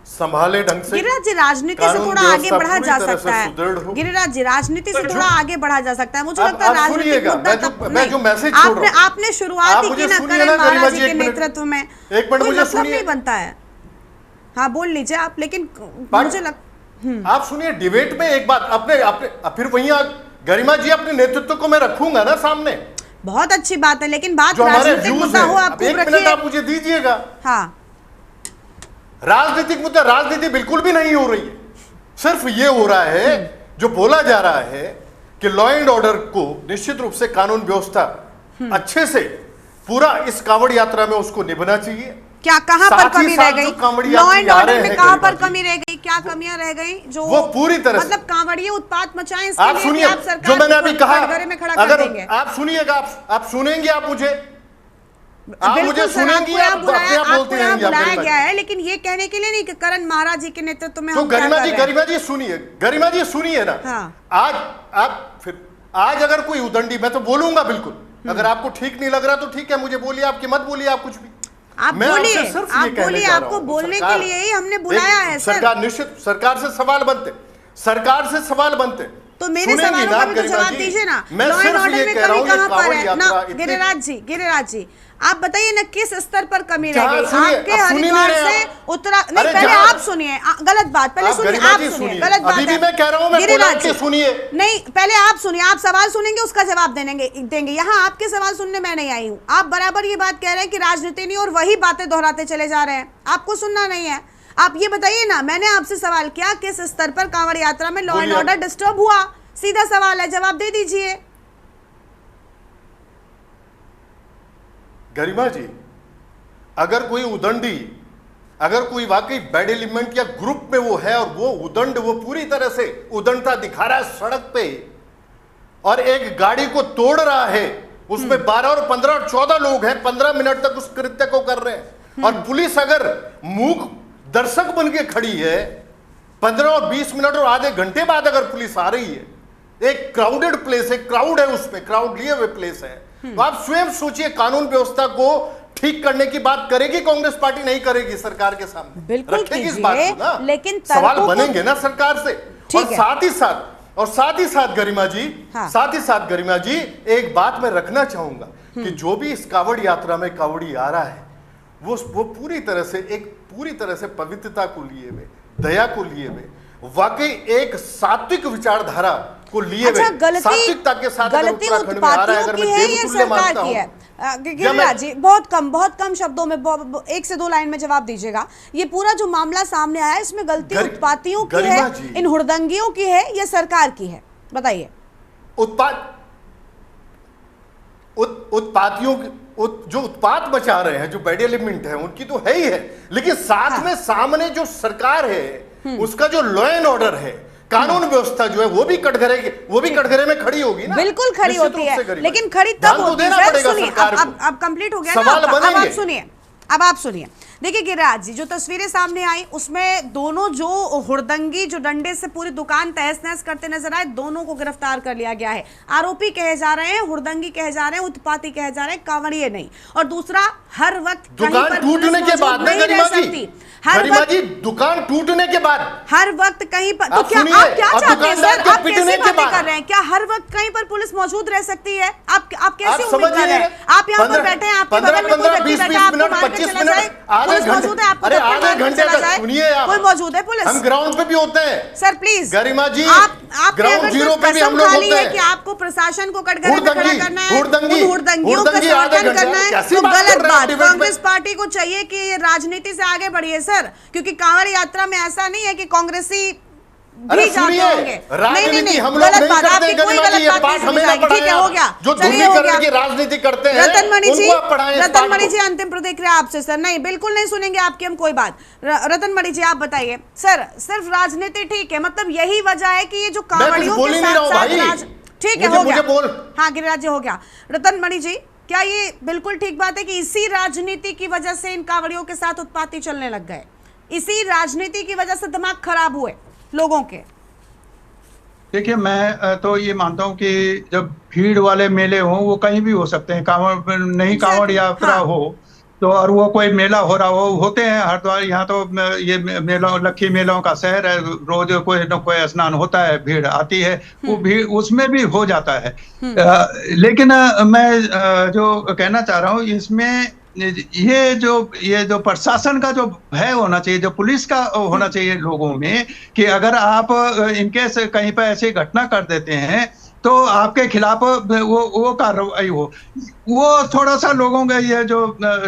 संभाले ढंग से। गिरिराज जी, राजनीति से थोड़ा आगे बढ़ा जा सकता है। गिरिराज जी, राजनीति से थोड़ा आगे बढ़ा जा सकता है। मुझे लगता है राजनीतिक मुद्दा मैं जो मैसेज छोड़ रहा हूं, आपने शुरुआत ही की ना करण महाराज जी के नेतृत्व में, एक मिनट मुझे सुनिए, नहीं बनता है। हाँ बोल लीजिए आप, लेकिन मुझे आप सुनिए डिबेट में एक बात अपने फिर वहीं गरिमा जी अपने नेतृत्व को मैं रखूंगा ना सामने, बहुत अच्छी बात है, लेकिन बात राजनीतिक मुद्दा हो, आप एक मिनट आप मुझे दीजिएगा। हाँ, राजनीतिक मुद्दा, राजनीति बिल्कुल भी नहीं हो रही है। सिर्फ ये हो रहा है, जो बोला जा रहा है कि लॉ एंड ऑर्डर को निश्चित रूप से कानून व्यवस्था अच्छे से पूरा इस कांवड़ यात्रा में उसको निभाना चाहिए। क्या कहां पर कमी रह गई? लॉ एंड ऑर्डर में कहां पर कमी रह गई? क्या कमियां रह गई जो वो पूरी तरह मतलब कांवड़िए उत्पात मचाएं? आप सुनिए, जो मैंने अभी कहा, अगर आप सुनिएगा, आप सुनेंगे, आप मुझे सुनेंगी, आप बोलते रहेंगे। बुलाया गया है, लेकिन ये कहने के लिए नहीं कि करण महाराज जी के नेतृत्व में। तो गरिमा जी सुनिए ना। आज अगर कोई उदंडी, मैं तो बोलूंगा बिल्कुल, अगर आपको ठीक नहीं लग रहा तो ठीक है, मुझे बोलिए, आपकी मत बोलिए, आप कुछ भी आप बोलिए, आपको बोलने के लिए ही हमने बुलाया है। सरकार से सवाल बनते, तो मेरे सवालों का भी तो जवाब दीजिए ना। लॉ एंड ऑर्डर में कमी कहां पर है ना? गिरिराज जी आप बताइए ना, किस स्तर पर कमी रह गई? आपके हरिद्वार से उत्तरा, नहीं पहले आप सुनिए, गलत बात, पहले सुनिए, आप सुनिए, गलत बात है। मैं कह रहा हूं, गिरिराज जी सुनिए, नहीं पहले आप सुनिए, आप सवाल सुनेंगे, उसका जवाब देंगे। यहाँ आपके सवाल सुनने मैं नहीं आई हूँ। आप बराबर ये बात कह रहे हैं कि राजनीति नहीं, और वही बातें दोहराते चले जा रहे हैं, आपको सुनना नहीं है। आप ये बताइए ना, मैंने आपसे सवाल किया किस स्तर पर कांवड़ यात्रा में लॉ एंड ऑर्डर डिस्टर्ब हुआ? सीधा सवाल है, जवाब दे दीजिए। गरिमा जी, अगर कोई उदंडी, अगर कोई वाकई बैड एलिमेंट या ग्रुप में वो है और वो उदंड, वो पूरी तरह से उदंडता दिखा रहा है सड़क पे और एक गाड़ी को तोड़ रहा है, उसमें 12 और 15 और 14 लोग हैं, 15 मिनट तक उस कृत्य को कर रहे हैं और पुलिस अगर मूक दर्शक बन के खड़ी है, 15 और 20 मिनट और आधे घंटे बाद अगर पुलिस आ रही है, एक क्राउडेड प्लेस है, क्राउड है, उसमें क्राउड लिए हुए प्लेस है, तो आप स्वयं सोचिए कानून व्यवस्था को ठीक करने की बात करेगी कांग्रेस पार्टी? नहीं करेगी सरकार के सामने, बिल्कुल रखेगी इस बात को ना, लेकिन सवाल बनेंगे ना सरकार से। और साथ ही साथ गरिमा जी, हाँ। साथ ही साथ गरिमा जी, एक बात मैं रखना चाहूंगा कि जो भी इस कावड़ यात्रा में कावड़ी आ रहा है, वो पूरी तरह से पवित्रता को लिए हुए, दया को लिए हुए, वाकई एक सात्विक विचारधारा को लिए हुए, सात्विकता के साथ गलती उत्पातियों की है या सरकार की है? गिरिराज जी, बहुत कम शब्दों में 1 से 2 लाइन में जवाब दीजिएगा। ये पूरा जो मामला सामने आया, इसमें गलती उत्पातियों की है, इन हुड़दंगियों की है या सरकार की है? बताइए। उत्पातियों जो उत्पात मचा रहे हैं, जो बैड एलिमेंट है, उनकी तो है ही है, लेकिन साथ में सामने जो सरकार है, उसका जो लॉ एंड ऑर्डर है, कानून व्यवस्था जो है, वो भी कटघरे में खड़ी होगी ना। बिल्कुल खड़ी होती है, लेकिन खड़ी तब होती है। सुनिए, अब कंप्लीट हो गया ना, अब आप सुनिए। देखिए गिरिराज जी, जो तस्वीरें सामने आई उसमें दोनों जो हुड़दंगी जो डंडे से पूरी दुकान तहस नहस करते नजर आए, दोनों को गिरफ्तार कर लिया गया है। आरोपी कहे जा रहे हैं, हुड़दंगी कहे जा रहे हैं, उत्पाती कहे जा रहे हैं, कांवड़िए नहीं। और दूसरा, हर वक्त दुकान टूटने के बाद नहीं रह सकती, गरिमा जी, दुकान टूटने के बाद हर वक्त कहीं पर, तो क्या आप क्या चाहते हैं सर? आप कैसी बातें कर रहे हैं? क्या हर वक्त कहीं पर पुलिस मौजूद रह सकती है? आप कैसे उम्मीद कर रहे हैं? आप यहाँ पर बैठे हैं, आपके बगल में कोई व्यक्ति बैठा है, आपको मार के चला जाए, पुलिस मौजूद है, आपको आधे घंटे तक सुनिए, कोई मौजूद है पुलिस? हम ग्राउंड पे भी होते हैं सर, प्लीज गरिमा जी, आप ग्राउंड जीरो पे भी हम लोग होते हैं कि आपको प्रशासन को कटघरे में खड़ा करना है, हुड़दंगियों का समर्थन करना है, तो गलत बात। कांग्रेस पार्टी को चाहिए कि ये राजनीति से आगे बढ़िए सर, क्योंकि कांवड़ यात्रा में ऐसा नहीं है कि कांग्रेसी भी जाते होंगे। नहीं, गलत बात, आपकी कोई गलत बात नहीं सुनी। ठीक है, हो गया, चलिए हो गया। राजनीति करते हैं रतनमणि जी, अंतिम प्रतिक्रिया आपसे सर। नहीं, बिल्कुल नहीं सुनेंगे आपकी हम कोई बात। रतनमणि जी, आप बताइए सर, सिर्फ राजनीति ठीक है, मतलब यही वजह है कि ये जो कांवड़ियों के साथ, ठीक है, हो गया। हाँ गिरिराज जी, हो गया। रतनमणि जी, क्या ये बिल्कुल ठीक बात है कि इसी राजनीति की वजह से इन कांवड़ियों के साथ उत्पाती चलने लग गए? इसी राजनीति की वजह से दिमाग खराब हुए लोगों के? देखिए, मैं तो ये मानता हूँ कि जब भीड़ वाले मेले हों, वो कहीं भी हो सकते हैं, कांवड़ यात्रा हो तो, और वो कोई मेला हो रहा हो, होते हैं हरिद्वार, यहाँ तो ये मेला, लक्खी मेलों का शहर है, रोज कोई न कोई स्नान होता है, भीड़ आती है, वो भीड़ उसमें भी हो जाता है। लेकिन मैं जो कहना चाह रहा हूँ, इसमें ये जो प्रशासन का जो भय होना चाहिए, जो पुलिस का होना चाहिए लोगों में, कि अगर आप इनकेस कहीं पर ऐसी घटना कर देते हैं तो आपके खिलाफ वो कार्रवाई हो। वो थोड़ा सा लोगों का ये जो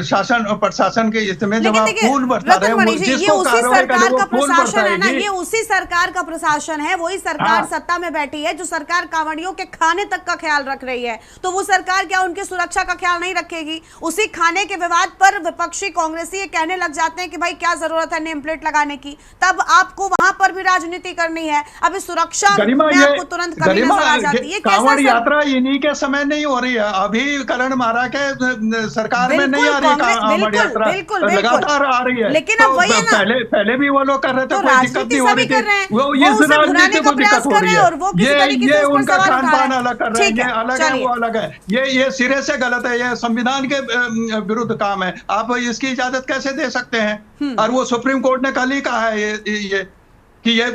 शासन और प्रशासन के इसमें जब आप फूल बरसा रहे हैं, ये उसी सरकार का प्रशासन है ना, ये उसी सरकार का प्रशासन है, वही सरकार सत्ता में बैठी है जो सरकार कांवड़ियों के खाने तक का ख्याल रख रही है। तो वो सरकार क्या उनकी सुरक्षा का ख्याल नहीं रखेगी? उसी खाने के विवाद पर विपक्षी कांग्रेसी ये कहने लग जाते हैं कि भाई क्या जरूरत है नेम प्लेट लगाने की, तब आपको वहां पर भी राजनीति करनी है। अभी सुरक्षा में आपको तुरंत कमी नजर आ जाती है। कांवड़ यात्रा इन्हीं के समय नहीं हो रही है, अभी करण मारा के सरकार में नहीं आ रही कांवड़ यात्रा, लगातार आ रही है। लेकिन अब वही है ना, पहले भी वो लोग कर रहे थे, कोई दिक्कत नहीं हो रही थी, वो ये राजनीति को दिक्कत हो रही है, ये उनका खान पान अलग कर रहे हैं, ये अलग है, वो अलग है, ये सिरे से गलत है, ये संविधान के विरुद्ध काम है। आप इसकी इजाजत कैसे दे सकते हैं? और वो सुप्रीम कोर्ट ने कल ही कहा है ये कि ये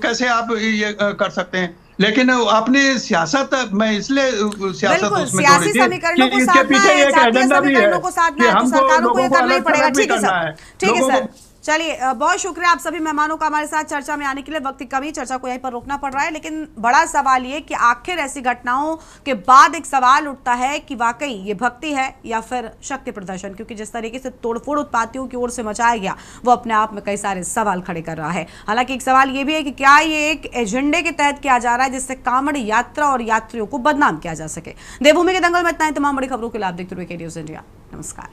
कैसे आप ये कर सकते हैं। लेकिन अपनी सियासत, मैं इसलिए सियासत उसमें जोड़ी थी कि इसके पीछे एक एजेंडा भी है कि हमको लोगों को अलग तरह भी करना है। ठीक है सर, चलिए बहुत शुक्रिया आप सभी मेहमानों का हमारे साथ चर्चा में आने के लिए। वक्त की कमी, चर्चा को यहीं पर रोकना पड़ रहा है, लेकिन बड़ा सवाल ये कि आखिर ऐसी घटनाओं के बाद एक सवाल उठता है कि वाकई ये भक्ति है या फिर शक्ति प्रदर्शन, क्योंकि जिस तरीके से तोड़फोड़ उत्पातियों की ओर से मचाया गया वो अपने आप में कई सारे सवाल खड़े कर रहा है। हालांकि एक सवाल ये भी है कि क्या ये एक एजेंडे के तहत किया जा रहा है जिससे कांवड़ यात्रा और यात्रियों को बदनाम किया जा सके। देवभूमि के दंगल में इतना ही। तमाम बड़ी खबरों के लिए आप देखते रहिए के न्यूज़ इंडिया। नमस्कार।